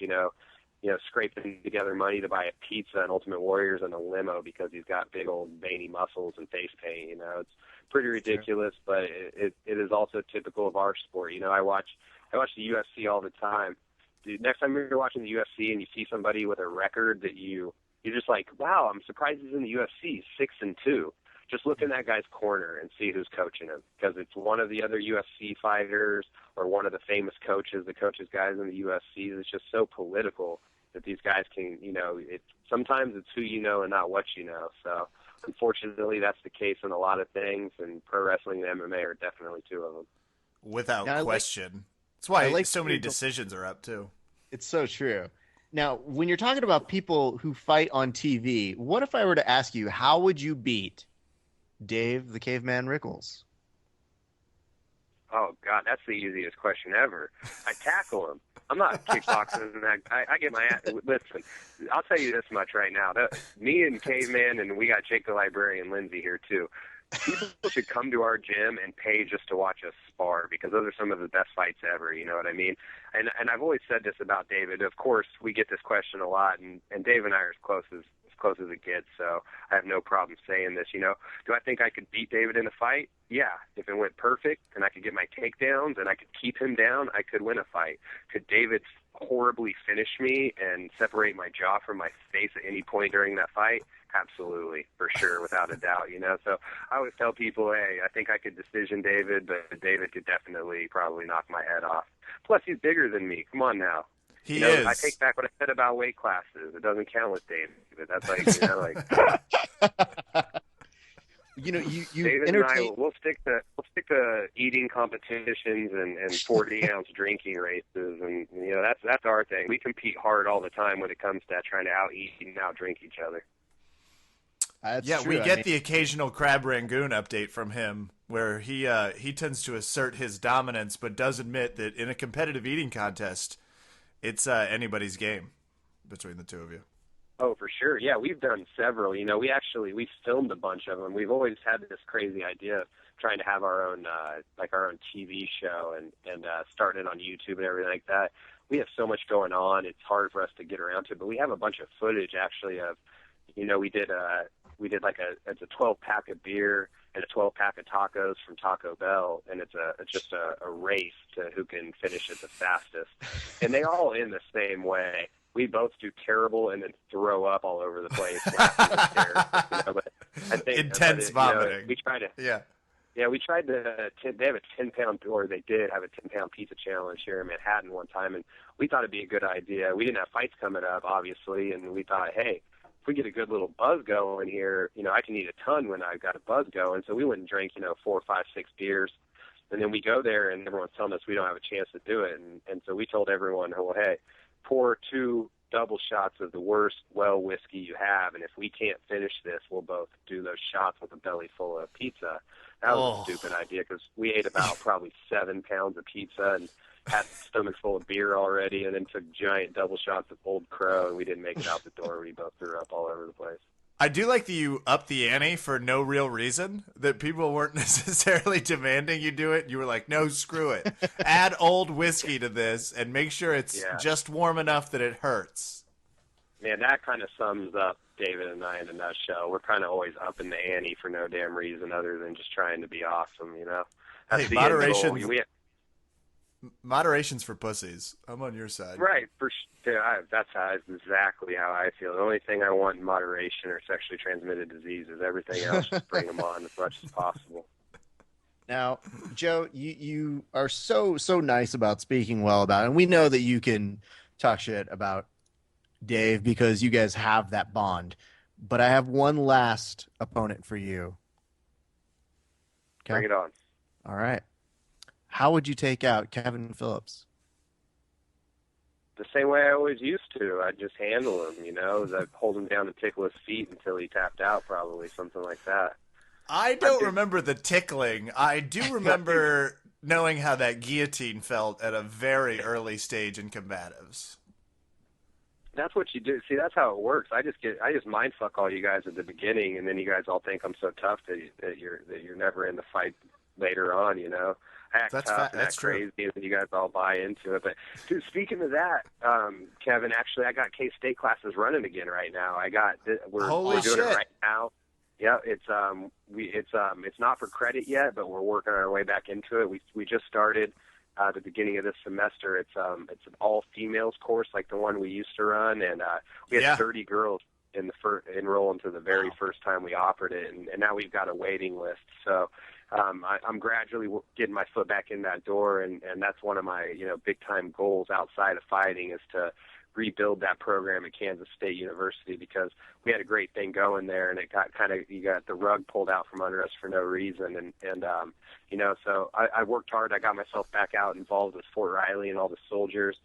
scraping together money to buy a pizza, and Ultimate Warrior's in a limo because he's got big old veiny muscles and face paint. It's pretty ridiculous, but it is also typical of our sport. I watch the UFC all the time. Dude, next time you're watching the UFC and you see somebody with a record that you're just like, wow, I'm surprised he's in the UFC, 6-2. Just look in that guy's corner and see who's coaching him, because it's one of the other UFC fighters or one of the famous coaches that coaches guys in the UFC. It's just so political that these guys can, sometimes it's who you know and not what you know. So unfortunately, that's the case in a lot of things, and pro wrestling and MMA are definitely two of them. Without question. That's why so many decisions are up, too. It's so true. Now, when you're talking about people who fight on TV, what if I were to ask you, how would you beat Dave the Caveman Rickles? Oh, God, that's the easiest question ever. I tackle him. I'm not kickboxing. I get my ass. Listen, I'll tell you this much right now. Me and Caveman, and we got Jake the Librarian, Lindsay here, too. People should come to our gym and pay just to watch us spar, because those are some of the best fights ever, you know what I mean? And I've always said this about David. Of course, we get this question a lot, and Dave and I are as close as it gets, so I have no problem saying this. Do I think I could beat David in a fight? Yeah. If it went perfect and I could get my takedowns and I could keep him down, I could win a fight. Could David horribly finish me and separate my jaw from my face at any point during that fight? Absolutely, for sure, without a doubt. So I always tell people, hey, I think I could decision David, but David could definitely probably knock my head off. Plus, he's bigger than me. Come on now. He is. I take back what I said about weight classes. It doesn't count with David. That's like, you David and I, we'll stick to eating competitions and 40-ounce drinking races, and that's our thing. We compete hard all the time when it comes to trying to out-eat and out-drink each other. That's true. We get the occasional Crab Rangoon update from him where he tends to assert his dominance, but does admit that in a competitive eating contest, it's anybody's game between the two of you. Oh, for sure. Yeah, we've done several. We filmed a bunch of them. We've always had this crazy idea of trying to have our own TV show and starting it on YouTube and everything like that. We have so much going on. It's hard for us to get around to it, but we have a bunch of footage actually of, we did like it's a 12-pack of beer and a 12-pack of tacos from Taco Bell, and it's just a race to who can finish it the fastest. And they all end the same way. We both do terrible and then throw up all over the place. But I think, intense vomiting. We try to. Yeah. Yeah, we tried they have a 10-pound, or they did have a 10-pound pizza challenge here in Manhattan one time, and we thought it'd be a good idea. We didn't have fights coming up, obviously, and we thought, hey, if we get a good little buzz going here, I can eat a ton when I've got a buzz going. So we went and drank, 4, 5, 6 beers, and then we go there, and everyone's telling us we don't have a chance to do it, and so we told everyone, well, hey, pour 2 double shots of the worst well whiskey you have, and if we can't finish this, we'll both do those shots with a belly full of pizza. That was a stupid idea because we ate about probably 7 pounds of pizza and had stomachs full of beer already, and then took giant double shots of Old Crow, and we didn't make it out the door. We both threw up all over the place. I do like that you upped the ante for no real reason, that people weren't necessarily demanding you do it. You were like, no, screw it. Add old whiskey to this and make sure it's just warm enough that it hurts. Man, that kind of sums up David and I in a nutshell. We're kind of always upping the ante for no damn reason other than just trying to be awesome, you know? That's hey, the moderation's for pussies. I'm on your side. Right. That's exactly how I feel. The only thing I want in moderation are sexually transmitted diseases. Everything else, just bring them on as much as possible. Now, Joe, you are so nice about speaking well about it. And we know that you can talk shit about Dave because you guys have that bond. But I have one last opponent for you. Okay? Bring it on. All right. How would you take out Kevin Phillips? The same way I always used to. I'd just handle him, you know. I'd hold him down and tickle his feet until he tapped out, probably, something like that. I don't remember the tickling. I do remember knowing how that guillotine felt at a very early stage in combatives. That's what you do. See, that's how it works. I just mind fuck all you guys at the beginning, and then you guys all think I'm so tough that you're never in the fight later on, you know. I act tough and act crazy, and then you guys all buy into it. But dude, speaking of that, Kevin, actually, I got K-State classes running again right now. We're doing it right now. Yeah, it's not for credit yet, but we're working our way back into it. We just started the beginning of this semester. It's an all females course like the one we used to run, and we had 30 girls enroll into the very first time we offered it, and now we've got a waiting list. So I'm gradually getting my foot back in that door, and that's one of my big time goals outside of fighting is to rebuild that program at Kansas State University, because we had a great thing going there, and it got you got the rug pulled out from under us for no reason, and so I worked hard. I got myself back out involved with Fort Riley and all the soldiers.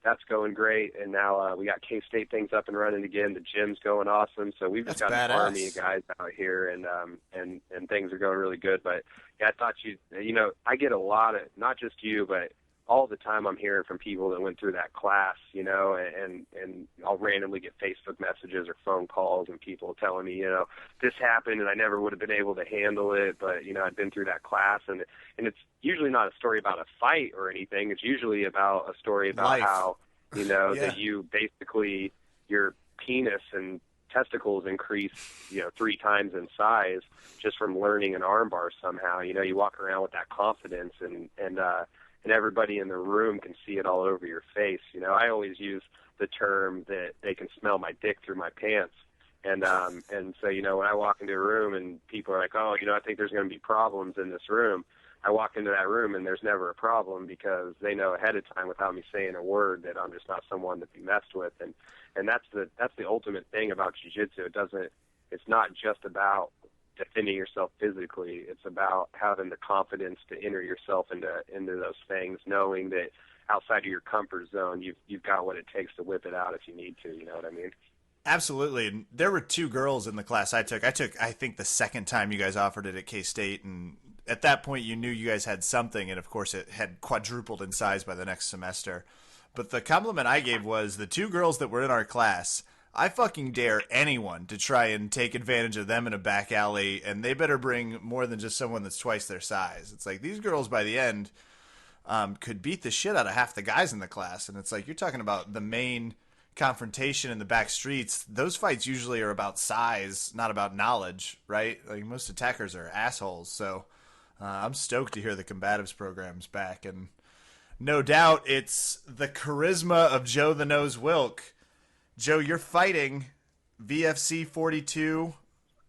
That's going great, and now we got K-State things up and running again. The gym's going awesome, so we've just got an army of guys out here, and things are going really good. But yeah, I thought I get a lot of, not just you, but all the time I'm hearing from people that went through that class, and I'll randomly get Facebook messages or phone calls and people telling me, this happened and I never would have been able to handle it, but I'd been through that class, and it's usually not a story about a fight or anything. It's usually about a story about life. How, that you basically, your penis and testicles increase, 3 times in size just from learning an armbar somehow. You walk around with that confidence, and everybody in the room can see it all over your face. I always use the term that they can smell my dick through my pants. And so, when I walk into a room and people are like, oh, I think there's going to be problems in this room, I walk into that room and there's never a problem, because they know ahead of time without me saying a word that I'm just not someone to be messed with. And that's the ultimate thing about jiu-jitsu. It's not just about defending yourself physically. It's about having the confidence to enter yourself into those things, knowing that outside of your comfort zone, you've got what it takes to whip it out if you need to. You know what I mean? Absolutely. And there were 2 girls in the class I took. I think, the second time you guys offered it at K-State, and at that point you knew you guys had something, and of course it had quadrupled in size by the next semester. But the compliment I gave was the 2 girls that were in our class, I fucking dare anyone to try and take advantage of them in a back alley, and they better bring more than just someone that's twice their size. It's like these girls by the end could beat the shit out of half the guys in the class, and it's like you're talking about the main confrontation in the back streets. Those fights usually are about size, not about knowledge, right? Like most attackers are assholes, so I'm stoked to hear the combatives program's back, and no doubt it's the charisma of Joe the Nose Wilk. Joe, you're fighting VFC 42,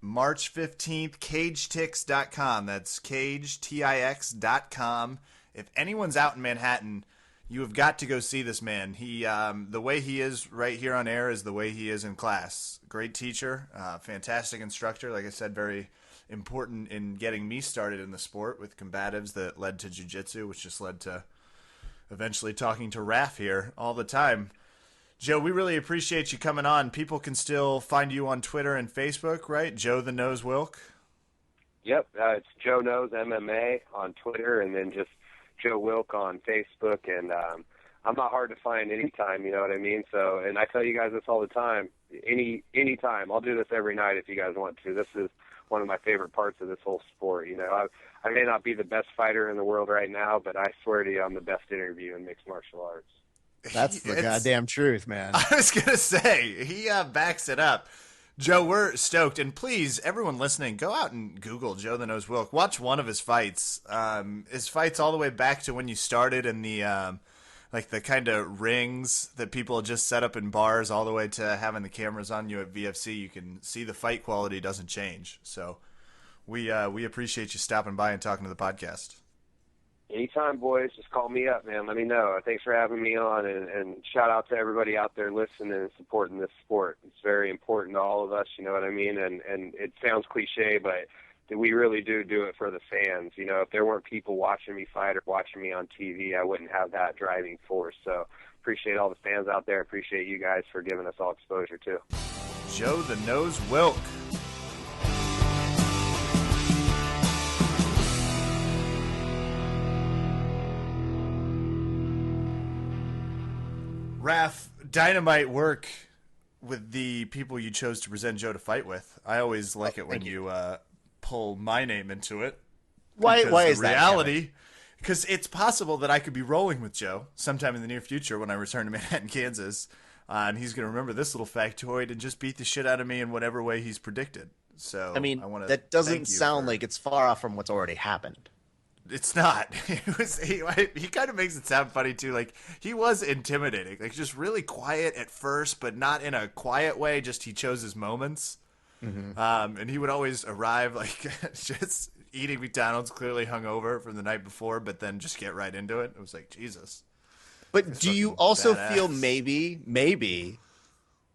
March 15th, cagetix.com. That's cagetix.com. If anyone's out in Manhattan, you have got to go see this man. He, the way he is right here on air is the way he is in class. Great teacher, fantastic instructor. Like I said, very important in getting me started in the sport with combatives that led to jiu-jitsu, which just led to eventually talking to Raf here all the time. Joe, we really appreciate you coming on. People can still find you on Twitter and Facebook, right? Joe the Nose Wilk. Yep, it's Joe Knows MMA on Twitter, and then just Joe Wilk on Facebook. And I'm not hard to find anytime, you know what I mean? So, and I tell you guys this all the time. Any time. I'll do this every night if you guys want to. This is one of my favorite parts of this whole sport. You know, I may not be the best fighter in the world right now, but I swear to you, I'm the best interview in mixed martial arts. That's the goddamn truth, man. I was going to say, he backs it up. Joe, we're stoked. And please, everyone listening, go out and Google Joe the Nose Wilk. Watch one of his fights. His fights all the way back to when you started in the like the kind of rings that people just set up in bars, all the way to having the cameras on you at VFC. You can see the fight quality doesn't change. So we appreciate you stopping by and talking to the podcast. Anytime, boys. Just call me up, man. Let me know. Thanks for having me on, and shout out to everybody out there listening and supporting this sport. It's very important to all of us, you know what I mean? And it sounds cliche, but we really do it for the fans. You know, if there weren't people watching me fight or watching me on TV, I wouldn't have that driving force. So appreciate all the fans out there. Appreciate you guys for giving us all exposure, too. Joe the Nose Wilk. Raph, dynamite work with the people you chose to present Joe to fight with. I always like it when you pull my name into it. Why is that, reality? Because it's possible that I could be rolling with Joe sometime in the near future when I return to Manhattan, Kansas, and he's going to remember this little factoid and just beat the shit out of me in whatever way he's predicted. So I mean, I want to that doesn't sound like it's far off from what's already happened. It's not. He kind of makes it sound funny too. Like, he was intimidating, like just really quiet at first, but not in a quiet way. Just he chose his moments. Mm-hmm. And he would always arrive like just eating McDonald's, clearly hungover from the night before, but then just get right into it. It was like, Jesus. But do you also feel maybe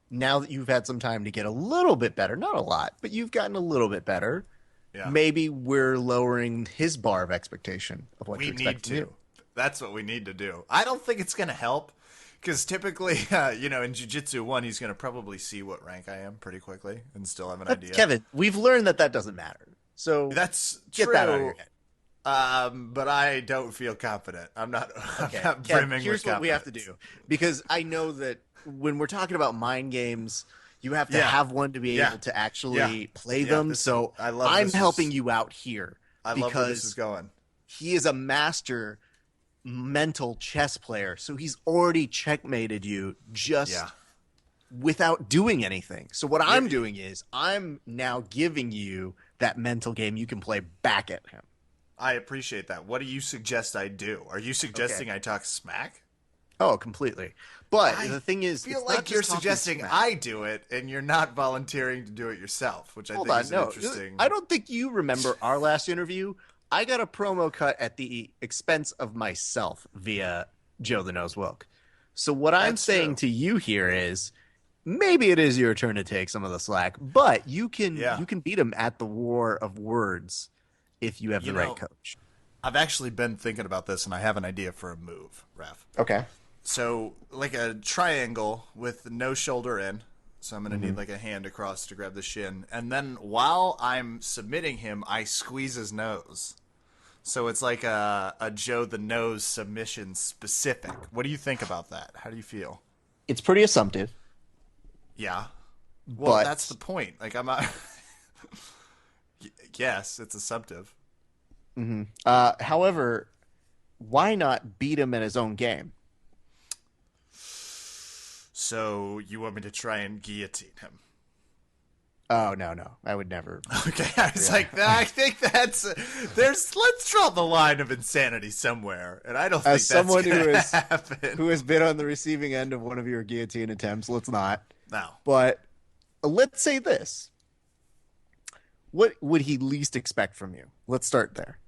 now that you've had some time to get a little bit better, not a lot, but you've gotten a little bit better, maybe we're lowering his bar of expectation of what to expect from you. That's what we need to do. I don't think it's going to help. Because typically, in Jiu-Jitsu 1, he's going to probably see what rank I am pretty quickly and still have an idea. Kevin, we've learned that doesn't matter. So that's get true. That out of your head. But I don't feel confident. I'm not Kev, brimming with confidence. Here's what we have to do. Because I know that when we're talking about mind games, you have to have one to be able to actually play them. So I'm helping you out here. I love where this is going. He is a master mental chess player, so he's already checkmated you just without doing anything. So what I'm doing is I'm now giving you that mental game you can play back at him. I appreciate that. What do you suggest I do? Are you suggesting I talk smack? Oh, completely. But the thing is, I feel like you're suggesting I do it, and you're not volunteering to do it yourself, which I think is interesting. I don't think you remember our last interview. I got a promo cut at the expense of myself via Joe the Nose Wilk. So what I'm saying to you here is maybe it is your turn to take some of the slack, but you can beat him at the war of words if you have the right coach. I've actually been thinking about this, and I have an idea for a move, Raph. Okay. So like a triangle with no shoulder in. So I'm going to need like a hand across to grab the shin. And then while I'm submitting him, I squeeze his nose. So it's like a Joe the Nose submission specific. What do you think about that? How do you feel? It's pretty assumptive. Yeah. Well, that's the point. Like, I'm not... Yes, it's assumptive. Mm-hmm. However, why not beat him in his own game? So you want me to try and guillotine him? Oh, no. I would never. Okay, I was like, I think let's draw the line of insanity somewhere, and I don't think that's going to happen. Who has been on the receiving end of one of your guillotine attempts, let's not. No. But let's say this. What would he least expect from you? Let's start there.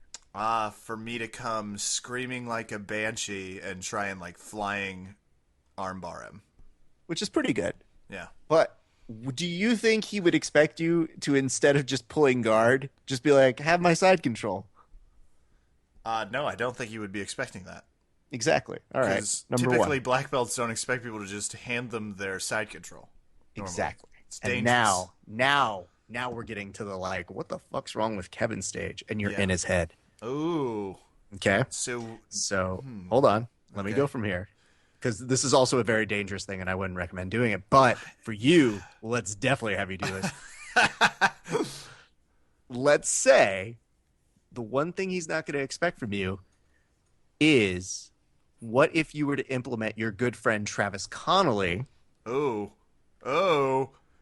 For me to come screaming like a banshee and try and like flying armbar him. Which is pretty good. Yeah. But do you think he would expect you to, instead of just pulling guard, just be like, have my side control? No, I don't think he would be expecting that. Exactly. All right. Because Number typically one. black belts don't expect people to just hand them their side control. Normally. Exactly. It's And dangerous. now we're getting to the like, what the fuck's wrong with Kevin's stage? And you're Yeah. in his head. Ooh. Okay. So So hold on. Let me Okay. go from here. Because this is also a very dangerous thing and I wouldn't recommend doing it. But for you, let's definitely have you do it. Let's say the one thing he's not going to expect from you is what if you were to implement your good friend Travis Connolly oh,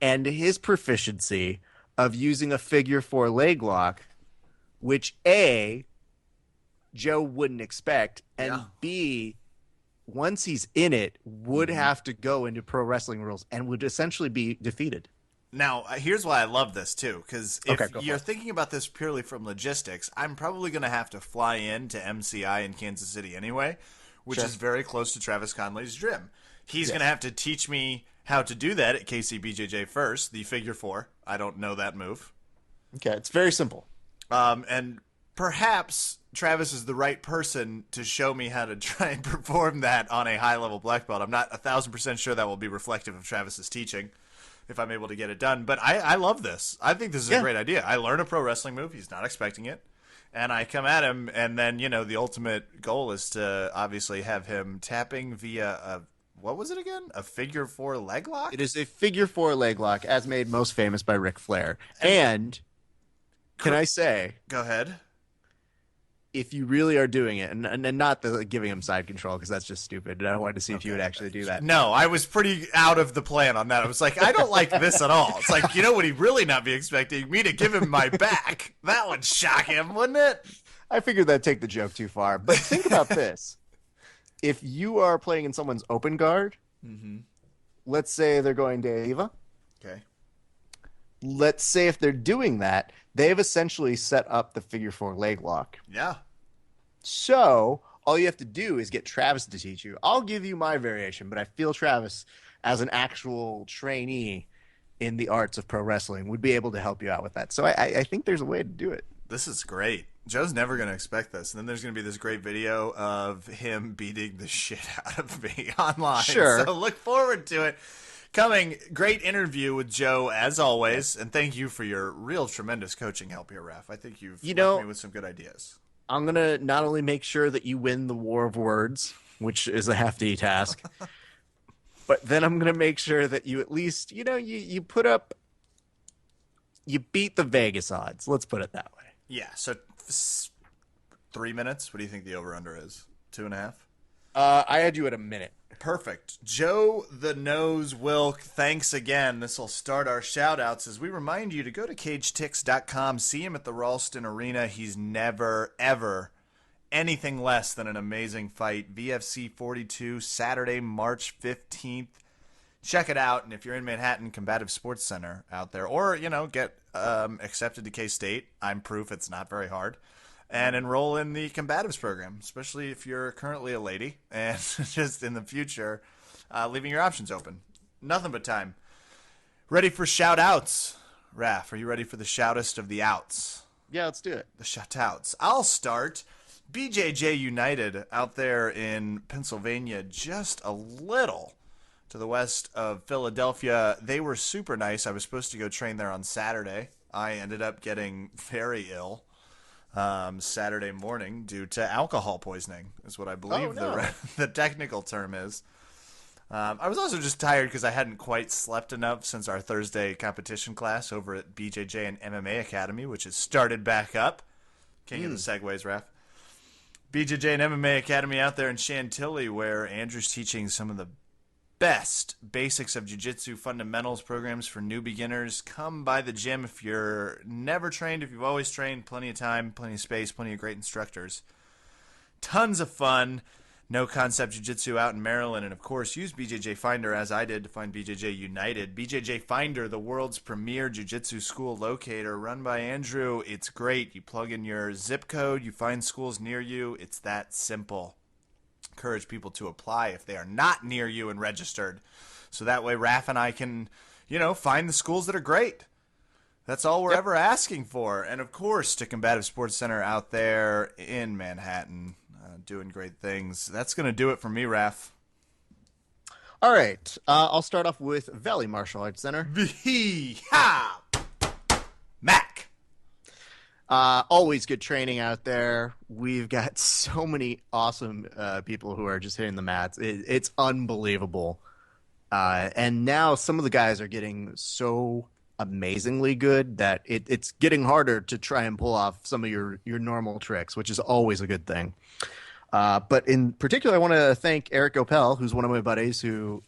and his proficiency of using a figure four leg lock, which A, Joe wouldn't expect, and Yeah. B, once he's in it, would have to go into pro wrestling rules and would essentially be defeated. Now, here's why I love this, too, because if Okay, go for you're it. thinking about this purely from logistics, I'm probably going to have to fly in to MCI in Kansas City anyway, which Sure. is very close to Travis Conley's gym. He's Yes. going to have to teach me how to do that at KCBJJ first, the figure four. I don't know that move. Okay, it's very simple. And perhaps Travis is the right person to show me how to try and perform that on a high-level black belt. I'm not 1,000% sure that will be reflective of Travis's teaching if I'm able to get it done. But I love this. I think this is a Yeah. great idea. I learn a pro wrestling move. He's not expecting it. And I come at him, and then, the ultimate goal is to obviously have him tapping via what was it again? A figure four leg lock? It is a figure four leg lock, as made most famous by Ric Flair. And can I say, Go ahead. if you really are doing it, and not the giving him side control, because that's just stupid. I wanted to see if you would actually do that. No, I was pretty out of the plan on that. I was like, I don't like this at all. It's like, would he really not be expecting me to give him my back? That would shock him, wouldn't it? I figured that'd take the joke too far. But think about this. If you are playing in someone's open guard, let's say they're going to Eva. Okay. Let's say if they're doing that, they've essentially set up the figure four leg lock. Yeah. So all you have to do is get Travis to teach you. I'll give you my variation, but I feel Travis, as an actual trainee in the arts of pro wrestling, would be able to help you out with that. So I think there's a way to do it. This is great. Joe's never going to expect this. And then there's going to be this great video of him beating the shit out of me online. Sure. So look forward to it. Coming, great interview with Joe, as always. And thank you for your real tremendous coaching help here, Raf. I think you've left me with some good ideas. I'm going to not only make sure that you win the war of words, which is a hefty task, but then I'm going to make sure that you at least, you put up, you beat the Vegas odds. Let's put it that way. Yeah, so 3 minutes. What do you think the over-under is? 2.5? I had you at a minute. Perfect. Joe the Nose Wilk, thanks again. This will start our shout-outs as we remind you to go to CageTix.com, see him at the Ralston Arena. He's never, ever anything less than an amazing fight. VFC 42, Saturday, March 15th. Check it out, and if you're in Manhattan, Combative Sports Center out there, or, get accepted to K-State. I'm proof it's not very hard. And enroll in the combatives program, especially if you're currently a lady and just in the future, leaving your options open. Nothing but time. Ready for shout-outs? Raf, are you ready for the shoutest of the outs? Yeah, let's do it. The shout-outs. I'll start. BJJ United out there in Pennsylvania, just a little to the west of Philadelphia. They were super nice. I was supposed to go train there on Saturday. I ended up getting very ill Saturday morning due to alcohol poisoning, is what I believe the technical term is. I was also just tired because I hadn't quite slept enough since our Thursday competition class over at BJJ and MMA Academy, which has started back up. Can't get the segues, Raf. BJJ and MMA Academy out there in Chantilly, where Andrew's teaching some of the best basics of jiu-jitsu fundamentals programs for new beginners. Come by the gym if you're never trained, if you've always trained. Plenty of time, plenty of space, plenty of great instructors. Tons of fun. No Concept Jiu-Jitsu out in Maryland. And, of course, use BJJ Finder, as I did, to find BJJ United. BJJ Finder, the world's premier jiu-jitsu school locator, run by Andrew. It's great. You plug in your zip code. You find schools near you. It's that simple. Encourage people to apply if they are not near you and registered. So that way Raf and I can, find the schools that are great. That's all we're ever asking for. And, of course, to Combative Sports Center out there in Manhattan. doing great things. That's going to do it for me, Raph. All right. I'll start off with Valley Martial Arts Center. Ha! Mac. Always good training out there. We've got so many awesome people who are just hitting the mats. It's unbelievable. And now some of the guys are getting so amazingly good that it's getting harder to try and pull off some of your normal tricks, which is always a good thing. But in particular, I want to thank Eric Opel, who's one of my buddies who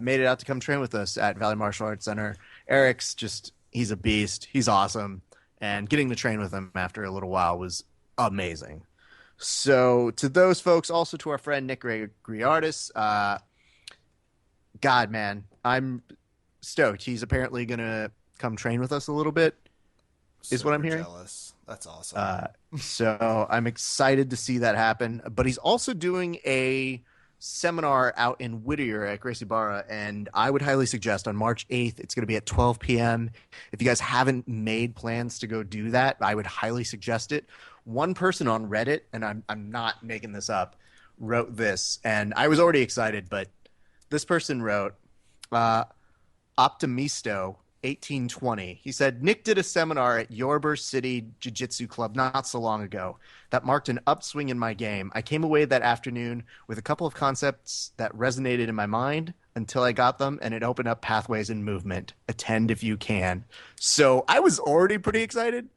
made it out to come train with us at Valley Martial Arts Center. Eric's he's a beast. He's awesome. And getting to train with him after a little while was amazing. So to those folks, also to our friend Nick Griardis, God, man, I'm stoked. He's apparently going to come train with us a little bit, is what I'm hearing. Jealous. That's awesome. So I'm excited to see that happen. But he's also doing a seminar out in Whittier at Gracie Barra, and I would highly suggest on March 8th, it's going to be at 12 p.m. If you guys haven't made plans to go do that, I would highly suggest it. One person on Reddit, and I'm not making this up, wrote this, and I was already excited, but this person wrote, Optimisto 1820. He said, Nick did a seminar at Yorba City Jiu-Jitsu Club not so long ago. That marked an upswing in my game. I came away that afternoon with a couple of concepts that resonated in my mind until I got them, and it opened up pathways in movement. Attend if you can. So I was already pretty excited,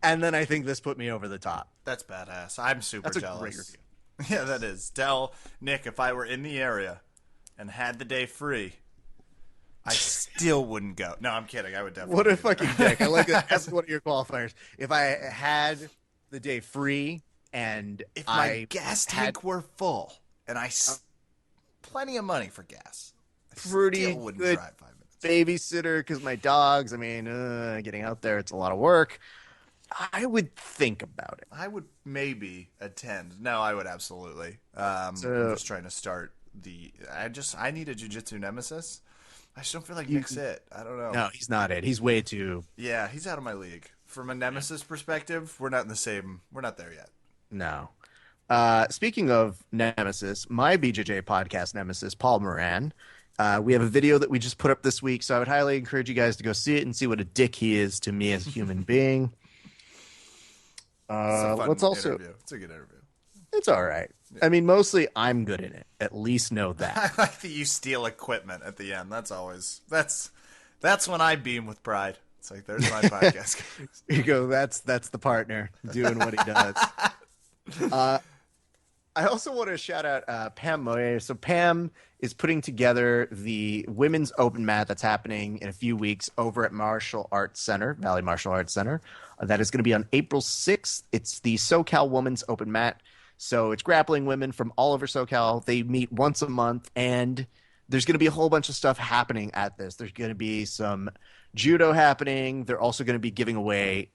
and then I think this put me over the top. That's badass. I'm super That's jealous. a great review. Yeah, that is. Tell Nick if I were in the area and had the day free, I still wouldn't go. No, I'm kidding. I would definitely. What a fucking dick. I like that. That's one of your qualifiers. If I had the day free and if my gas tank were full and plenty of money for gas, I pretty still wouldn't good drive 5 minutes. babysitter because my dogs, getting out there, it's a lot of work. I would think about it. I would maybe attend. No, I would absolutely. I'm just trying to start I need a jiu-jitsu nemesis. I just don't feel like Nick's it. I don't know. No, he's not it. He's way too. Yeah, he's out of my league. From a nemesis perspective, we're not there yet. No. Speaking of nemesis, my BJJ podcast nemesis, Paul Moran, we have a video that we just put up this week, so I would highly encourage you guys to go see it and see what a dick he is to me as a human being. It's a good interview. It's all right. Yeah. I mean, mostly I'm good in it. At least know that. I like that you steal equipment at the end. That's when I beam with pride. It's like, there's my podcast. You go, that's the partner doing what he does. I also want to shout out Pam Moyer. So Pam is putting together the women's open mat that's happening in a few weeks over at Martial Arts Center, Valley Martial Arts Center. That is going to be on April 6th. It's the SoCal Women's Open Mat. So it's grappling women from all over SoCal. They meet once a month, and there's going to be a whole bunch of stuff happening at this. There's going to be some judo happening. They're also going to be giving away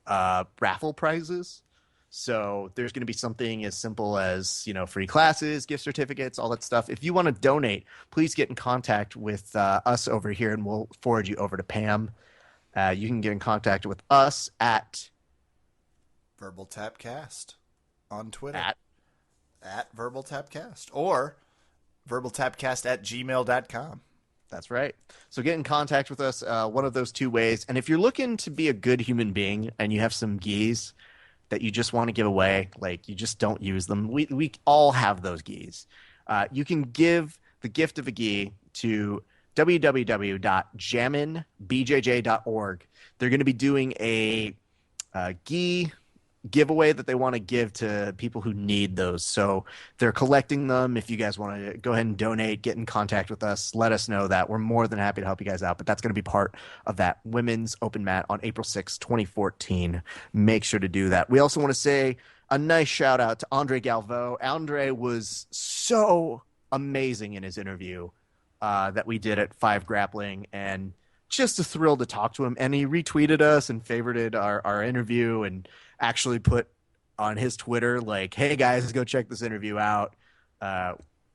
raffle prizes. So there's going to be something as simple as, free classes, gift certificates, all that stuff. If you want to donate, please get in contact with us over here, and we'll forward you over to Pam. You can get in contact with us at Verbal Tapcast on Twitter. At Verbal Tapcast or verbaltapcast@gmail.com. That's right. So get in contact with us one of those two ways. And if you're looking to be a good human being and you have some gis that you just want to give away, like you just don't use them, we all have those gis. You can give the gift of a gi to www.jamminbjj.org. They're going to be doing a gi giveaway that they want to give to people who need those. So they're collecting them. If you guys want to go ahead and donate, get in contact with us, let us know that. We're more than happy to help you guys out. But that's going to be part of that women's open mat on April 6, 2014. Make sure to do that. We also want to say a nice shout out to Andre Galvo. Andre was so amazing in his interview that we did at 5 Grappling, and just a thrill to talk to him. And he retweeted us and favorited our interview and actually put on his Twitter, like, hey guys, go check this interview out,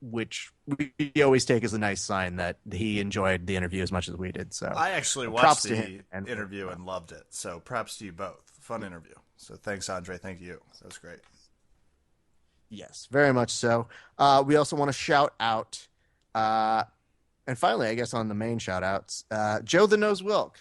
which we always take as a nice sign that he enjoyed the interview as much as we did. So I actually watched the interview and loved it. So props to you both. Fun interview. So thanks, Andre. Thank you. That was great. Yes, very much so. We also want to shout out, and finally, I guess on the main shout outs, Joe the Nose Wilk.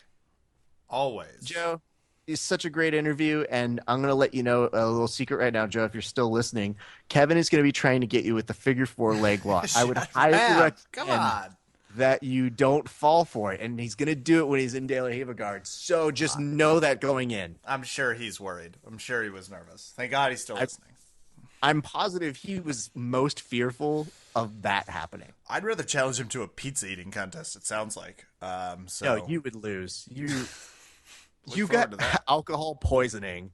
Always. Joe is such a great interview, and I'm going to let you know a little secret right now, Joe, if you're still listening. Kevin is going to be trying to get you with the figure 4 leg lock. I would highly recommend that you don't fall for it, and he's going to do it when he's in De La Riva Guard. So just know that going in. I'm sure he's worried. I'm sure he was nervous. Thank God he's still listening. I'm positive he was most fearful of that happening. I'd rather challenge him to a pizza eating contest, it sounds like. No, you would lose. You got alcohol poisoning.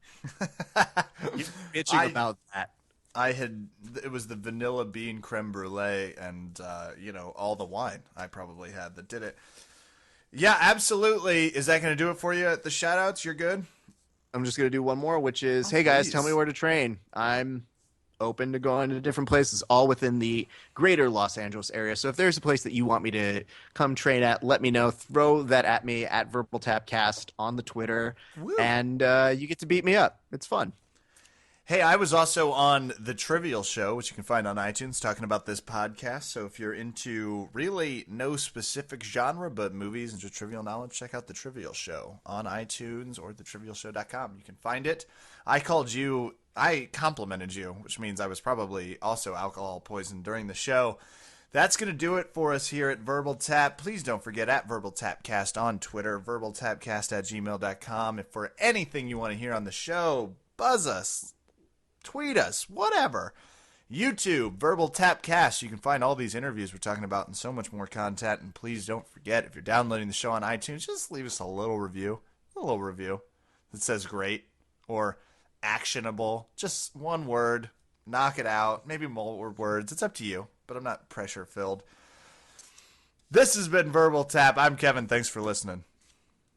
You're bitching about that. It was the vanilla bean creme brulee and, all the wine I probably had that did it. Yeah, absolutely. Is that going to do it for you at the shout outs? You're good? I'm just going to do one more, which is, hey guys, tell me where to train. I'm open to going to different places, all within the greater Los Angeles area. So if there's a place that you want me to come train at, let me know. Throw that at me at Verbal Tapcast on the Twitter. Woo. And you get to beat me up. It's fun. Hey, I was also on The Trivial Show, which you can find on iTunes, talking about this podcast. So if you're into really no specific genre, but movies and just trivial knowledge, check out The Trivial Show on iTunes or thetrivialshow.com. You can find it. I complimented you, which means I was probably also alcohol poisoned during the show. That's going to do it for us here at Verbal Tap. Please don't forget, at Verbal Tapcast on Twitter, verbaltapcast@gmail.com. If for anything you want to hear on the show, buzz us. Tweet us, whatever. YouTube, Verbal Tapcast. You can find all these interviews we're talking about and so much more content. And please don't forget, if you're downloading the show on iTunes, just leave us a little review that says great or actionable. Just one word. Knock it out. Maybe more words. It's up to you, but I'm not pressure-filled. This has been Verbal Tap. I'm Kevin. Thanks for listening.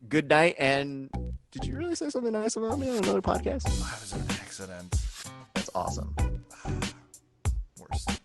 Good night. And did you really say something nice about me on another podcast? That was an accident. That's awesome. Worst.